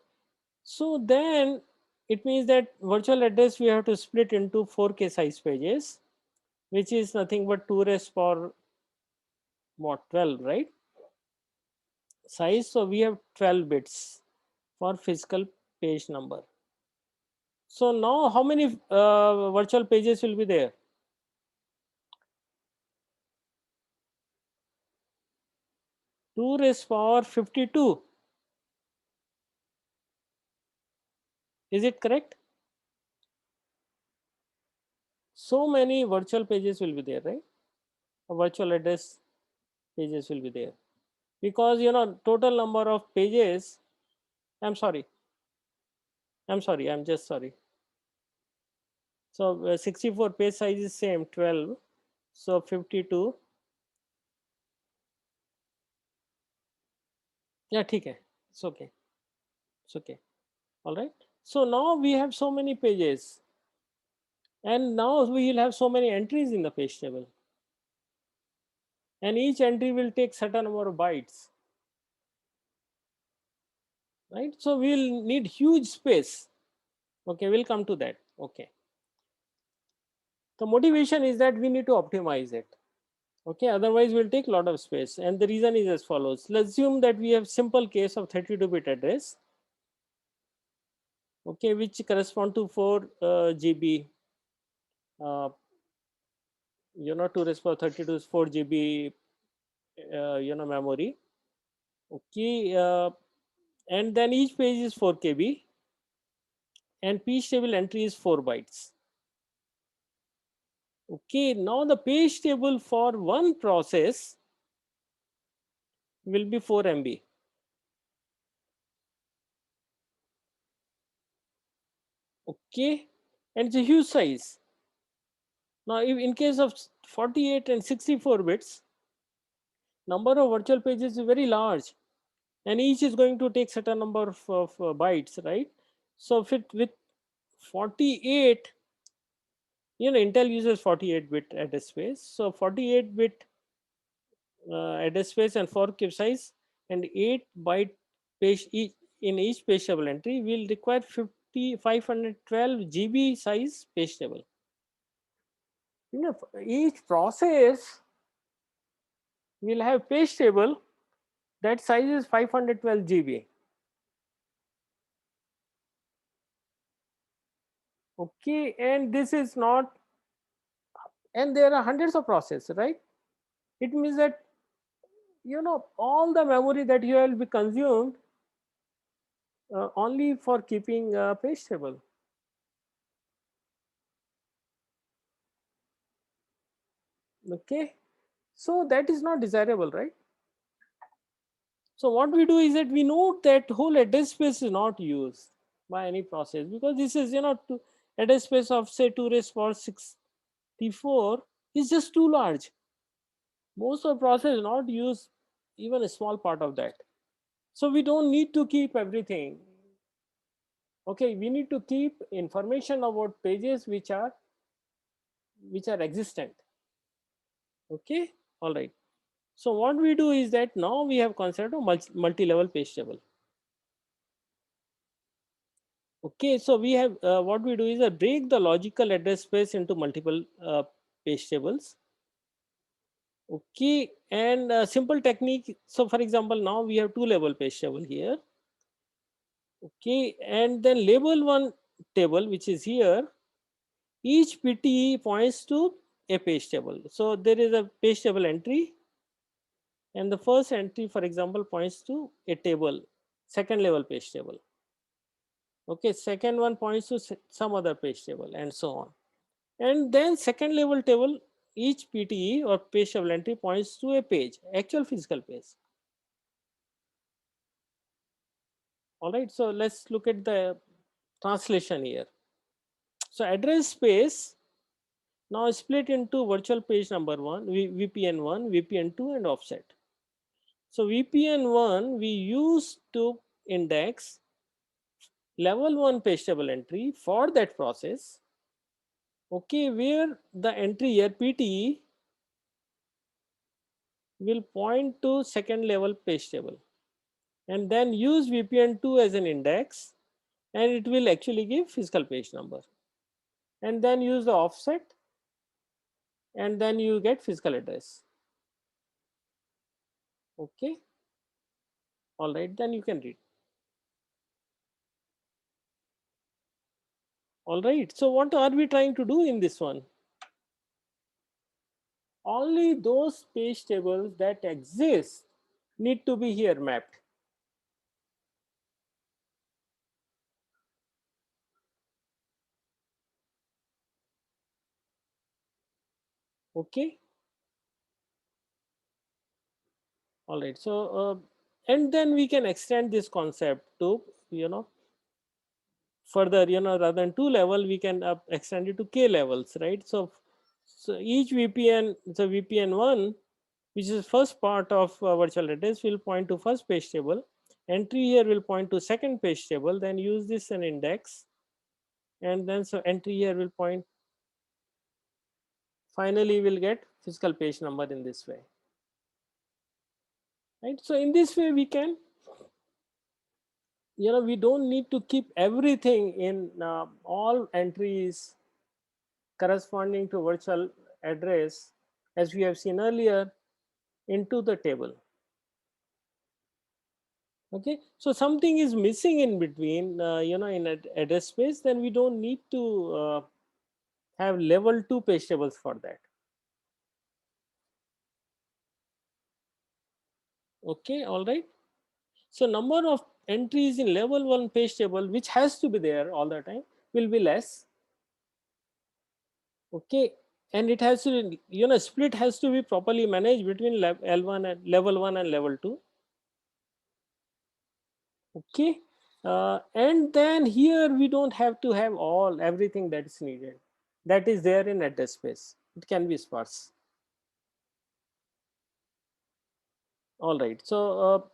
so then it means that virtual address we have to split into 4K size pages, which is nothing but 2 raised power what, 12, right? Size, so we have 12 bits for physical page number. So now how many virtual pages will be there? Two raised power 52. Is it correct? So many virtual pages will be there, right? A virtual address pages will be there. Because total number of pages, I'm sorry, I'm just sorry. So 64 page size is same 12, so 52. Yeah, okay, it's okay, it's okay. All right, so now we have so many pages and now we will have so many entries in the page table, and each entry will take certain number of bytes, right? So we'll need huge space. Okay, we'll come to that. Okay, the motivation is that we need to optimize it. Okay, otherwise we'll take a lot of space. And the reason is as follows. Let's assume that we have simple case of 32-bit address, okay, which correspond to 4 GB, 2 raised power 32 is 4 GB, memory. Okay, and then each page is 4 KB and page table entry is 4 bytes. Okay, now the page table for one process will be 4 MB. Okay, and it's a huge size. Now, if in case of 48 and 64 bits, number of virtual pages is very large, and each is going to take certain number of bytes, right? So, if it with 48, Intel uses 48-bit address space. So, 48-bit address space and 4 KB size and 8 byte page each in each page table entry will require 512 GB size page table. Each process will have page table that size is 512 GB. Okay, and this is not, and there are hundreds of processes, right? It means that all the memory that you will be consumed only for keeping a page table. Okay, so that is not desirable, right? So what we do is that we note that whole address space is not used by any process, because this is address space of say 2 raised power 64 is just too large. Most of the process not use even a small part of that. So we don't need to keep everything. Okay, we need to keep information about pages which are existent. Okay, all right. So what we do is that now we have concept of multi-level page table. Okay, so we have what we do is break the logical address space into multiple page tables. Okay, and simple technique. So for example, now we have 2-level page table here. Okay, and then label one table which is here. Each PTE points to a page table. So there is a page table entry, and the first entry, for example, points to a table, second level page table. Okay, second one points to some other page table, and so on. And then second level table, each PTE or page table entry points to a page, actual physical page. All right, so let's look at the translation here. So address space now split into virtual page number 1, VPN1, VPN2 and offset. So VPN1 we use to index level 1 page table entry for that process. Okay, where the entry here PTE will point to second level page table, and then use VPN2 as an index, and it will actually give physical page number, and then use the offset, and then you get physical address. Okay, all right, then you can read. All right, so what are we trying to do in this one? Only those page tables that exist need to be here mapped. Okay, all right, so and then we can extend this concept to further, rather than 2 level, we can extend it to k levels, right? So each VPN, so VPN1, which is first part of virtual address, will point to first page table. Entry here will point to second page table, then use this an index, and then so entry here will point, finally we'll get physical page number in this way, right? So in this way we can, we don't need to keep everything in all entries corresponding to virtual address as we have seen earlier, into the table. Okay, so something is missing in between, in address space, then we don't need to have level 2 page tables for that. Okay, all right. So number of entries in level 1 page table, which has to be there all the time, will be less. Okay, and it has to, split has to be properly managed between L1 and level 1 and level 2. Okay, and then here we don't have to have everything that is needed, that is there in address space. It can be sparse. All right, so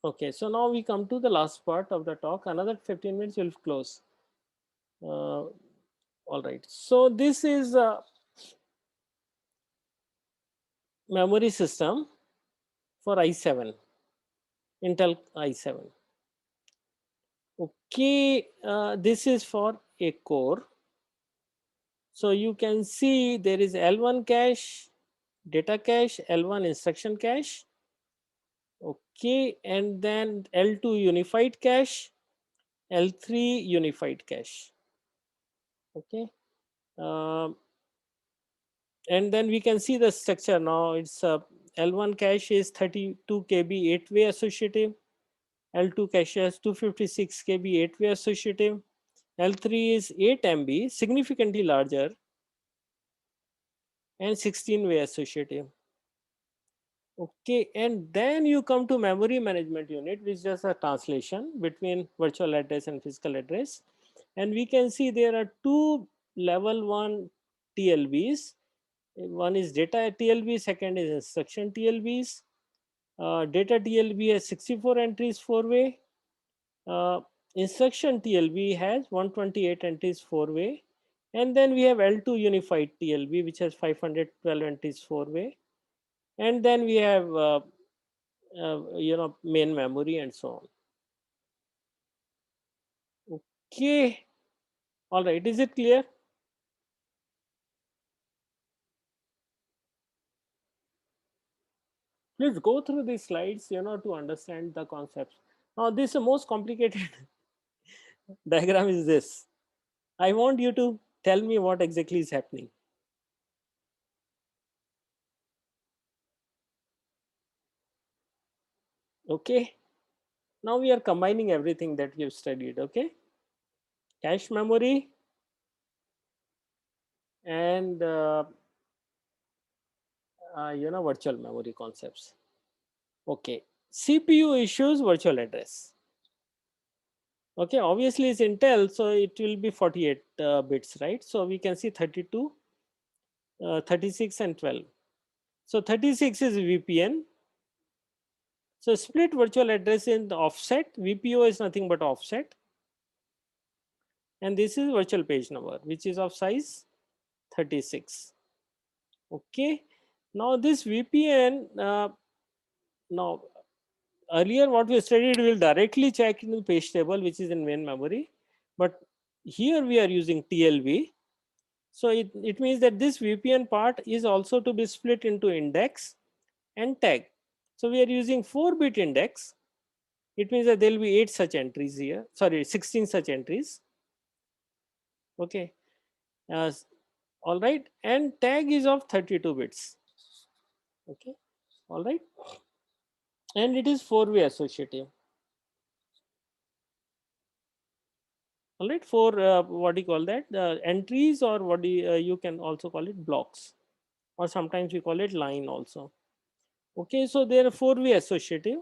okay, so now we come to the last part of the talk. Another 15 minutes will close. All right, so this is a memory system for i7, Intel i7. Okay, this is for a core. So you can see there is L1 cache, data cache, L1 instruction cache. Okay, and then L2 unified cache, L3 unified cache. Okay, um, and then we can see the structure now. It's L1 cache is 32 KB 8-way associative, L2 cache has 256 KB 8-way associative, L3 is 8 MB, significantly larger, and 16-way associative. Okay, and then you come to memory management unit, which is just a translation between virtual address and physical address. And we can see there are two level 1 TLBs. One is data TLB, second is instruction TLBs. Data TLB has 64 entries 4-way. Instruction TLB has 128 entries 4-way. And then we have L2 unified TLB, which has 512 entries 4-way. And then we have main memory and so on. Okay, all right, is it clear? Please go through these slides, to understand the concepts. Now this is the most complicated diagram is this. I want you to tell me what exactly is happening. Okay, now we are combining everything that we have studied. Okay, cache memory and virtual memory concepts. Okay, CPU issues virtual address. Okay, obviously it's Intel, so it will be 48 bits, right? So we can see 32, 36 and 12. So 36 is VPN. So split virtual address in the offset. VPO is nothing but offset. And this is virtual page number, which is of size 36. Okay, now this VPN, now earlier what we studied will directly check in the page table, which is in main memory, but here we are using TLB. So it means that this VPN part is also to be split into index and tag. So we are using 4-bit index. It means that there will be 8 such entries here, sorry, 16 such entries. Okay, all right, and tag is of 32 bits. Okay, all right, and it is 4-way associative. All right, for what do you call that? Entries, or what do you can also call it blocks, or sometimes we call it line also. Okay, so they are 4-way associative.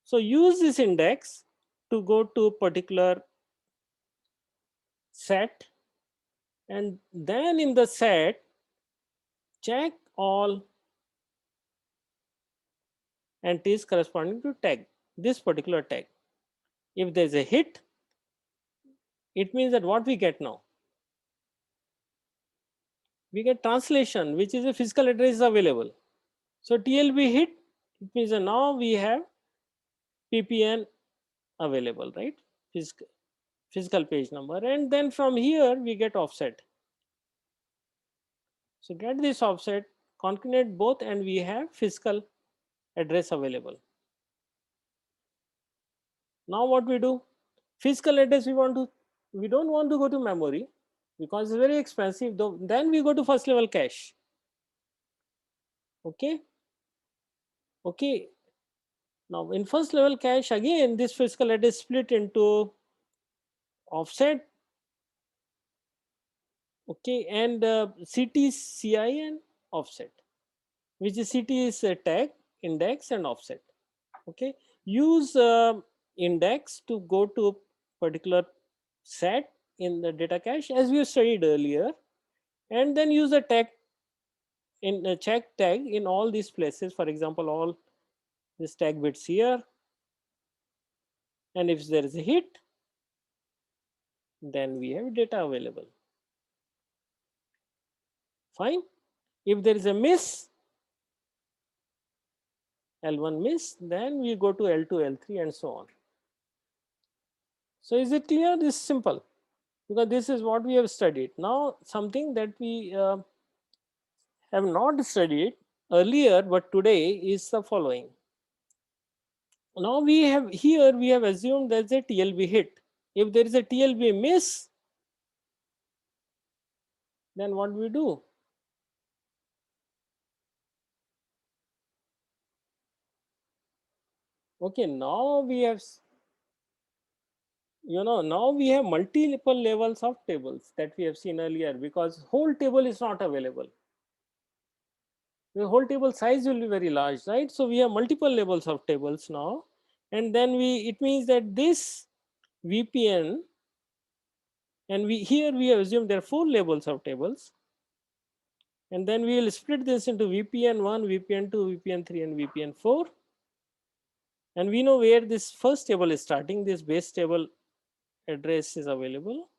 So use this index to go to particular set, and then in the set check all entries corresponding to tag, this particular tag. If there is a hit, it means that what we get now? We get translation, which is a physical address is available. So TLB hit, it means that now we have PPN available, right? Physical page number, and then from here we get offset. So get this offset, concatenate both, and we have physical address available. Now what we do? Physical address we don't want to go to memory because it's very expensive. Though then we go to first level cache. Okay. Okay. Now in first level cache again, this physical address split into offset. Okay, and CT, CI, and offset, which is CT is tag, index, and offset. Okay, use index to go to particular set in the data cache as we studied earlier, and then use a tag in a check tag in all these places. For example, all this tag bits here, and if there is a hit, then we have data available. Fine. If there is a miss, L1 miss, then we go to L2, L3, and so on. So is it clear? This is simple because this is what we have studied. Now something that we have not studied earlier but today is the following. Now we have assumed there's a TLB hit. If there is a TLB miss, then what do we do? Okay, now we have, now we have multiple levels of tables that we have seen earlier because whole table is not available. The whole table size will be very large, right? So we have multiple levels of tables now, and then it means that this VPN, and here we have assumed there are 4 levels of tables, and then we will split this into VPN 1, VPN 2, VPN 3, and VPN 4, and we know where this first table is starting. This base table address is available,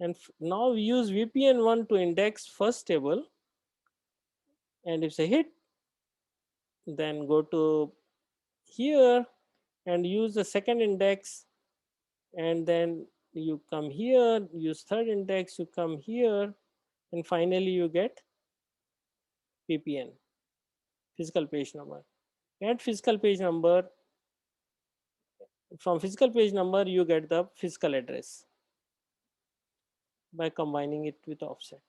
and now we use VPN 1 to index first table, and if it's a hit, then go to here and use the second index, and then you come here, use third index, you come here, and finally you get PPN, physical page number. At physical page number, from physical page number you get the physical address by combining it with offset.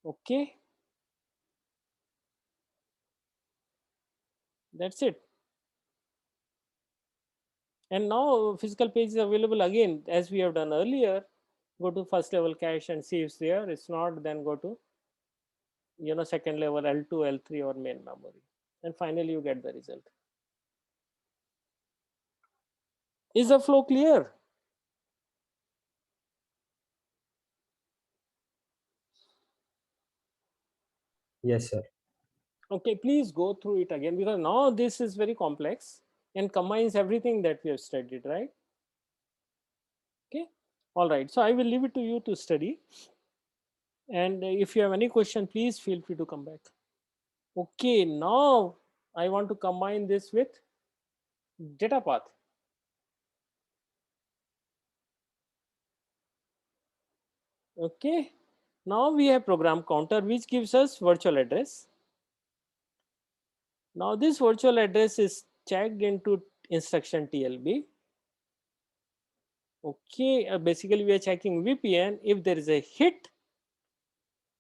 Okay, that's it. And now physical page is available again as we have done earlier. Go to first level cache and see if it's there. It's not, then go to second level L2, L3, or main memory, and finally you get the result. Is the flow clear? Yes, sir. Okay, please go through it again because now this is very complex and combines everything that we have studied, right? Okay, all right. So I will leave it to you to study. And if you have any question, please feel free to come back. Okay, now I want to combine this with data path. Okay, now we have program counter which gives us virtual address. Now this virtual address is checked into instruction TLB. Okay, basically we are checking VPN. If there is a hit,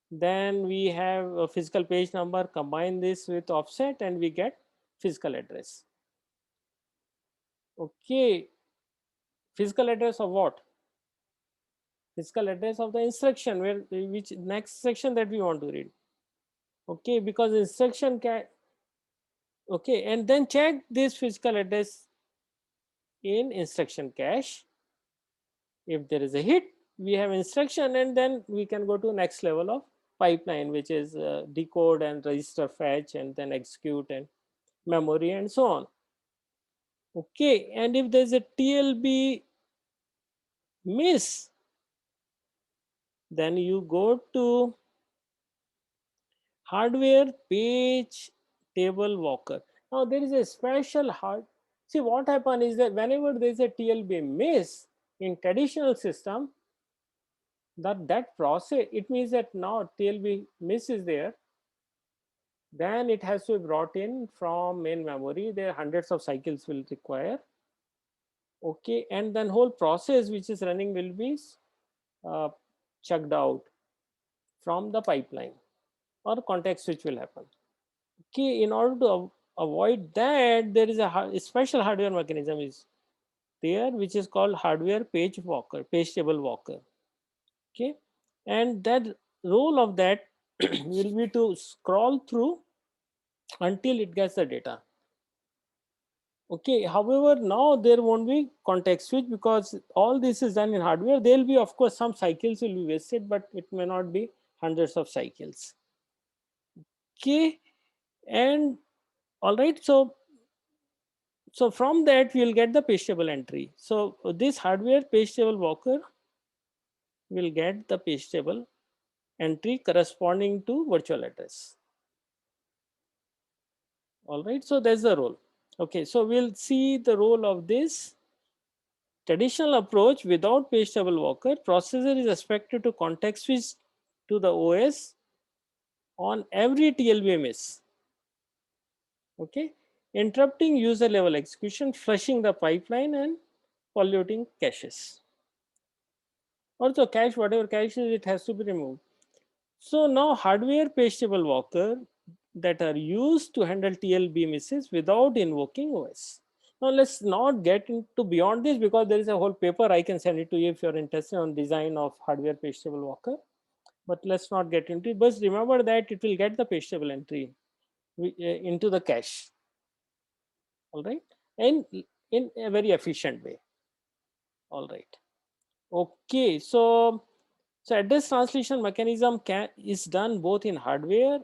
then we have a physical page number, combine this with offset, and we get physical address. Okay, physical address of what? Physical address of the instruction, which next section that we want to read. Okay, because instruction can. Okay, and then check this physical address in instruction cache. If there is a hit, we have instruction, and then we can go to next level of pipeline, which is decode and register fetch, and then execute and memory and so on. Okay, and if there's a TLB miss, then you go to hardware page table walker. Now there is a special see what happens is that whenever there is a TLB miss in traditional system, that process, it means that now TLB miss is there, then it has to be brought in from main memory. There hundreds of cycles will require. Okay, and then whole process which is running will be uh, chucked out from the pipeline, or context switch will happen. Okay, in order to avoid that, there is a special hardware mechanism is there, which is called hardware page walker, page table walker. Okay, and that role of that will be to scroll through until it gets the data. Okay, however, now there won't be context switch because all this is done in hardware. There will be, of course, some cycles will be wasted, but it may not be hundreds of cycles. Okay, and all right, so from that we'll get the page table entry. So this hardware page table walker will get the page table entry corresponding to virtual address. All right, so that's the role. Okay, so we'll see the role of this traditional approach. Without page table walker, processor is expected to context switch to the OS on every TLB miss. Okay, interrupting user level execution, flushing the pipeline, and polluting caches. Also, cache, whatever cache is, it has to be removed. So now hardware page table walker that are used to handle TLB misses without invoking OS. Now let's not get into beyond this because there is a whole paper. I can send it to you if you're interested on design of hardware page table walker. But let's not get into it. But remember that it will get the page table entry into the cache. All right, and in a very efficient way. All right. Okay, so address translation mechanism is done both in hardware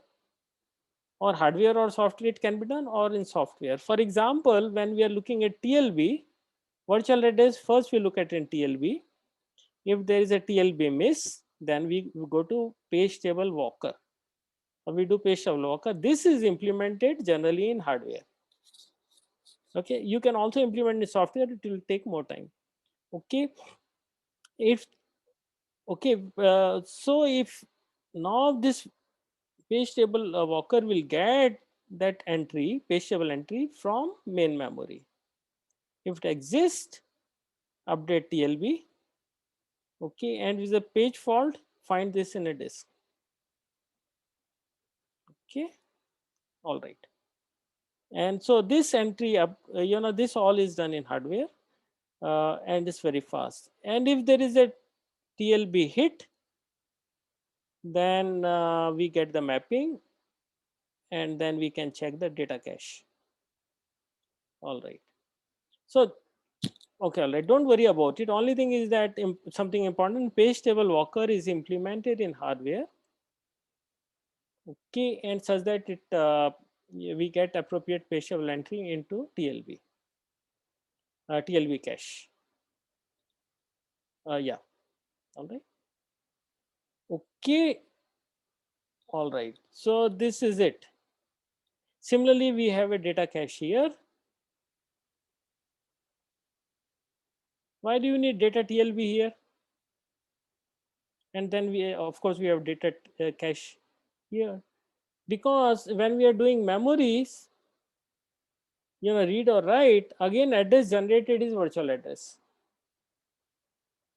or software. It can be done or in software. For example, when we are looking at TLB, virtual address, first we look at in TLB. If there is a TLB miss, then we go to page table walker. We do page table walker. This is implemented generally in hardware. Okay, you can also implement in software. It will take more time. Okay, if so if now this page table walker will get that entry, page table entry from main memory. If it exists, update TLB. Okay, and with a page fault, find this in a disk. Okay, all right. And so this entry up, this all is done in hardware, and it's very fast. And if there is a TLB hit, then we get the mapping, and then we can check the data cache. All right. So, okay, all right, don't worry about it. Only thing is that something important, page table walker is implemented in hardware. Okay, and such that it we get appropriate page table entry into TLB, TLB cache. Yeah, all right. Okay, all right. So this is it. Similarly, we have a data cache here. Why do you need data TLB here? And then we, of course, we have data cache here, because when we are doing memories, read or write, again address generated is virtual address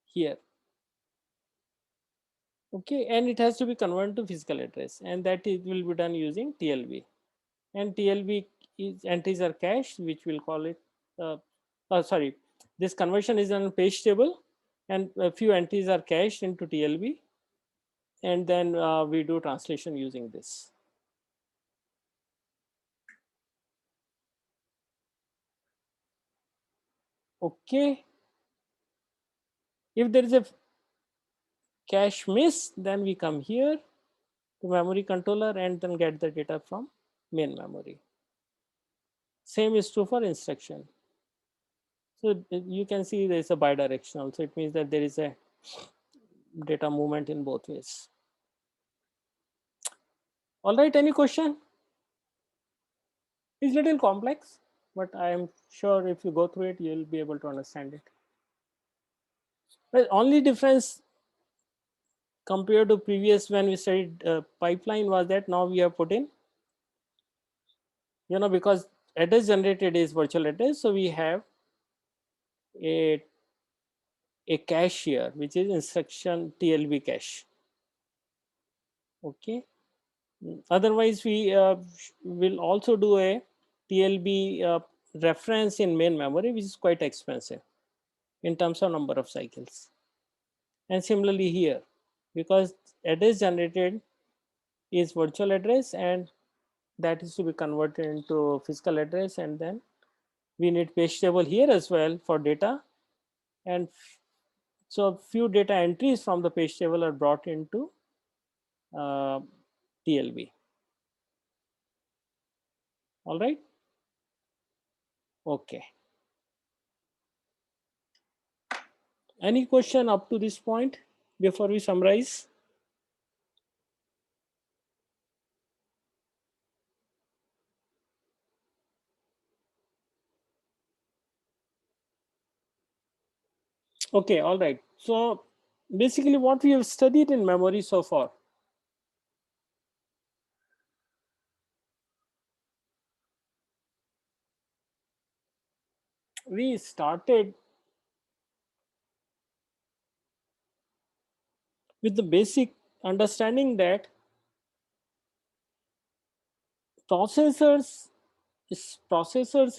here. Okay, and it has to be converted to physical address, and that will be done using TLB. And TLB entries are cached, which we'll call it. Sorry, this conversion is on page table, and a few entries are cached into TLB, and then we do translation using this. Okay, if there is a cache miss, then we come here to memory controller and then get the data from main memory. Same is true for instruction. So you can see there is a bidirectional. So it means that there is a data movement in both ways. All right, any question? It's a little complex, but I am sure if you go through it, you'll be able to understand it. The only difference compared to previous when we studied pipeline was that now we have put in, because address generated is virtual address, so we have a cache here, which is instruction TLB cache. Okay. Otherwise, we will also do a TLB reference in main memory, which is quite expensive in terms of number of cycles. And similarly here, because address generated is virtual address and that is to be converted into physical address, and then we need page table here as well for data, and so few data entries from the page table are brought into TLB. All right. Okay. Any question up to this point before we summarize? Okay, all right. So basically what we have studied in memory so far. We started with the basic understanding that processors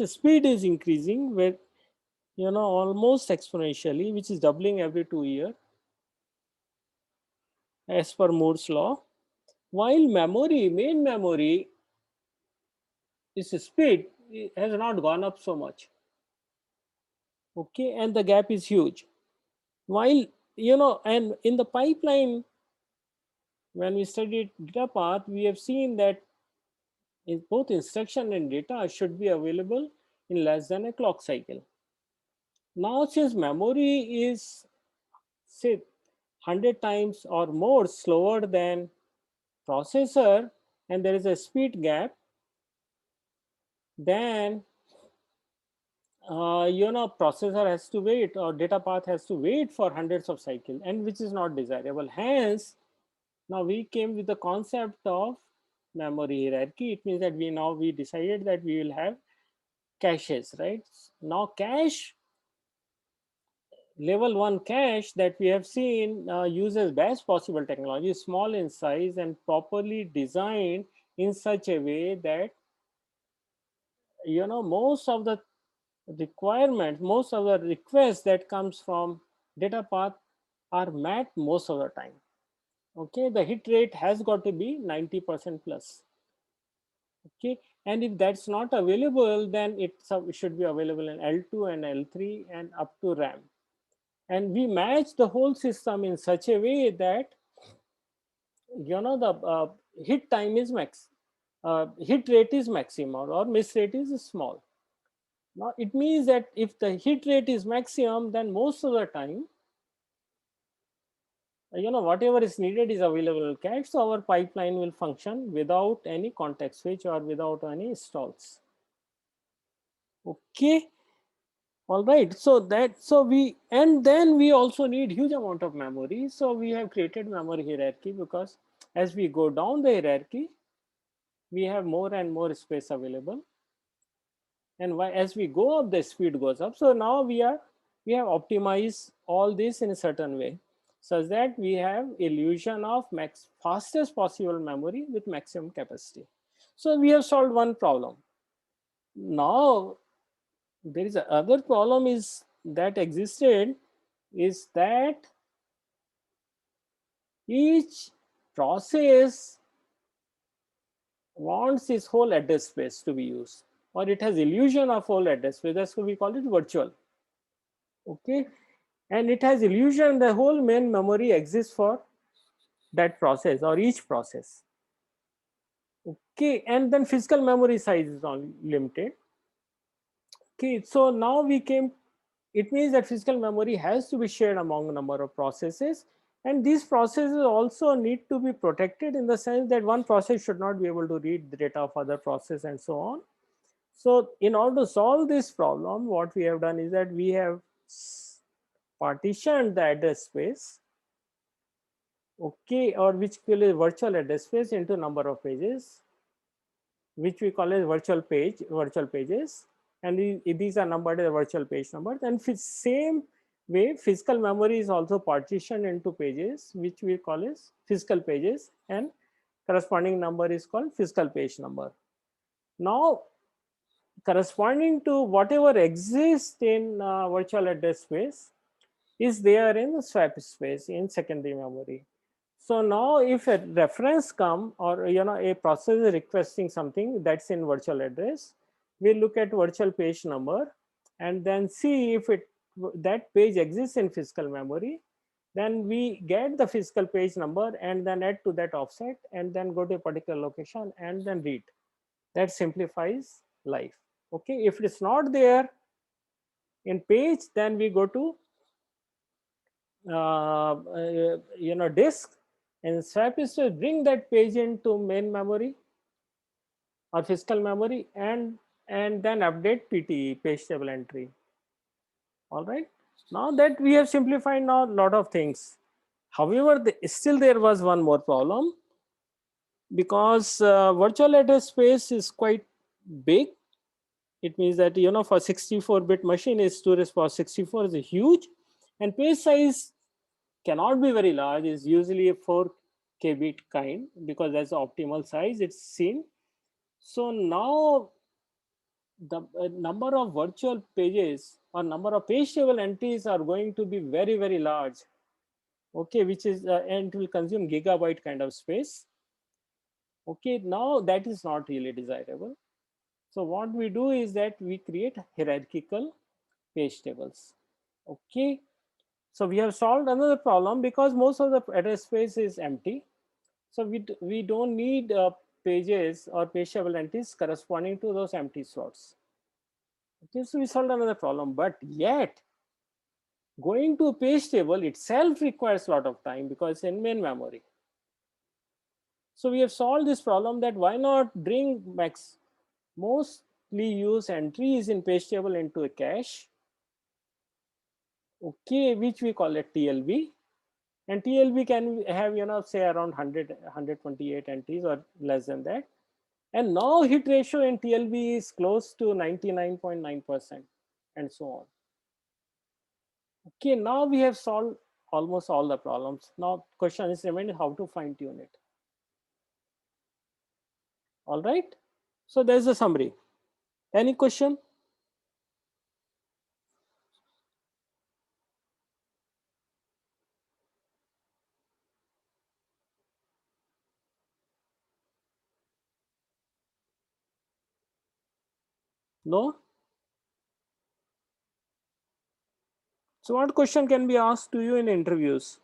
speed is increasing with almost exponentially, which is doubling every 2 years as per Moore's law, while main memory is speed has not gone up so much. Okay, and the gap is huge. While and in the pipeline, when we studied data path, we have seen that in both instruction and data should be available in less than a clock cycle. Now, since memory is say 100 times or more slower than processor, and there is a speed gap, then processor has to wait, or data path has to wait for hundreds of cycles, and which is not desirable. Hence, now we came with the concept of memory hierarchy. It means that we decided that we will have caches, right? Now cache, level 1 cache that we have seen uses best possible technology, small in size and properly designed in such a way that most of the requirements, most of the requests that comes from data path are met most of the time. Okay, the hit rate has got to be 90% plus. Okay, and if that's not available, then it should be available in L2 and L3 and up to RAM. And we match the whole system in such a way that the hit time is max, hit rate is maximum, or miss rate is small. Now it means that if the hit rate is maximum, then most of the time whatever is needed is available in cache, so our pipeline will function without any context switch or without any stalls. Okay, all right. So then we also need huge amount of memory, so we have created memory hierarchy, because as we go down the hierarchy we have more and more space available, and as we go up the speed goes up. So now we have optimized all this in a certain way, such that we have illusion of fastest possible memory with maximum capacity. So we have solved one problem. Now there is another problem that existed, is that each process wants its whole address space to be used, or it has illusion of whole address space. That's why we call it virtual. Okay, and it has illusion the whole main memory exists for that process or each process. Okay, and then physical memory size is only limited. Okay, so now it means that physical memory has to be shared among a number of processes, and these processes also need to be protected in the sense that one process should not be able to read the data of other process and so on. So in order to solve this problem, what we have done is that we have partitioned the address space okay, or which call is virtual address space into number of pages, which we call as virtual pages, and these are numbered as virtual page numbers. And same way, physical memory is also partitioned into pages, which we call as physical pages, and corresponding number is called physical page number. Now, corresponding to whatever exists in virtual address space is there in the swap space in secondary memory. So now if a reference come, or a process is requesting something that's in virtual address, we look at virtual page number and then see if that page exists in physical memory. Then we get the physical page number and then add to that offset and then go to a particular location and then read. That simplifies life. Okay, if it's not there in page, then we go to disk, and swap is to bring that page into main memory or physical memory and then update PTE, page table entry. All right, now that we have simplified now a lot of things. However, still there was one more problem, because virtual address space is quite big. It means that for 64-bit machine is storage for 64 is huge, and page size cannot be very large. Is usually a 4K bit kind, because that's the optimal size it's seen. So now the number of virtual pages or number of page table entries are going to be very, very large. Okay, which is and it will consume gigabyte kind of space. Okay, now that is not really desirable. So what we do is that we create hierarchical page tables. Okay, so we have solved another problem, because most of the address space is empty. So we don't need pages or page table entries corresponding to those empty slots. Okay, so we solved another problem, but yet going to a page table itself requires a lot of time because it's in main memory. So we have solved this problem, that why not bring mostly use entries in page table into a cache, okay, which we call it TLB. And TLB can have say around 128 entries or less than that. And now hit ratio in TLB is close to 99.9% and so on. Okay, now we have solved almost all the problems. Now question is remaining how to fine tune it. All right, so there's a summary. Any question? No? So what question can be asked to you in interviews?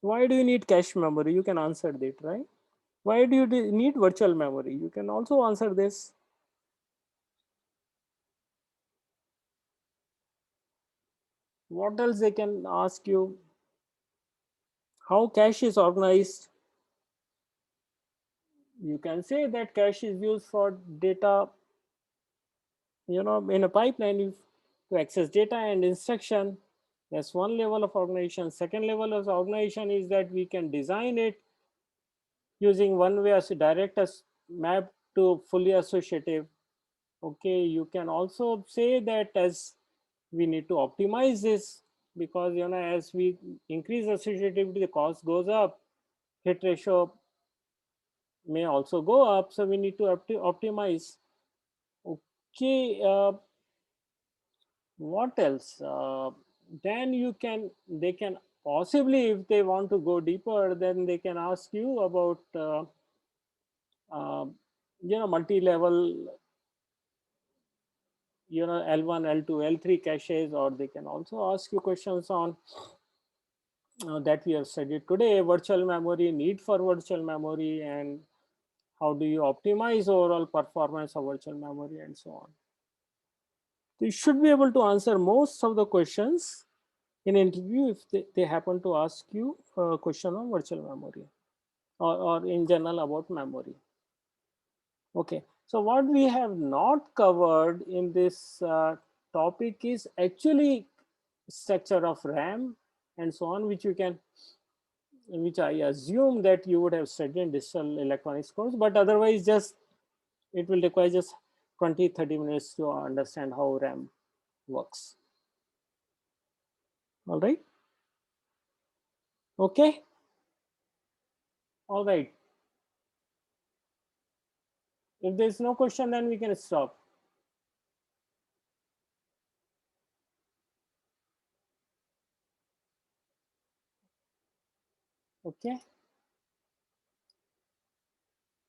Why do you need cache memory? You can answer that, right? Why do you need virtual memory? You can also answer this. What else they can ask you? How cache is organized? You can say that cache is used for data, in a pipeline to access data and instruction. That's one level of organization. Second level of organization is that we can design it using one way as a direct map to fully associative. Okay, you can also say that as we need to optimize this, because as we increase associativity, the cost goes up, hit ratio may also go up, so we need to optimize. Okay, what else? Then they can possibly, if they want to go deeper, then they can ask you about multi-level L1, L2, L3 caches, or they can also ask you questions on that we have studied today, virtual memory, need for virtual memory, and how do you optimize overall performance of virtual memory, and so on. So you should be able to answer most of the questions in interview if they happen to ask you a question on virtual memory or in general about memory. Okay, so what we have not covered in this topic is actually structure of RAM and so on, which I assume that you would have studied in digital electronics course, but otherwise just it will require just 20-30 minutes to understand how RAM works. All right. Okay. All right. If there is no question, then we can stop. Okay.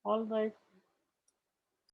All right.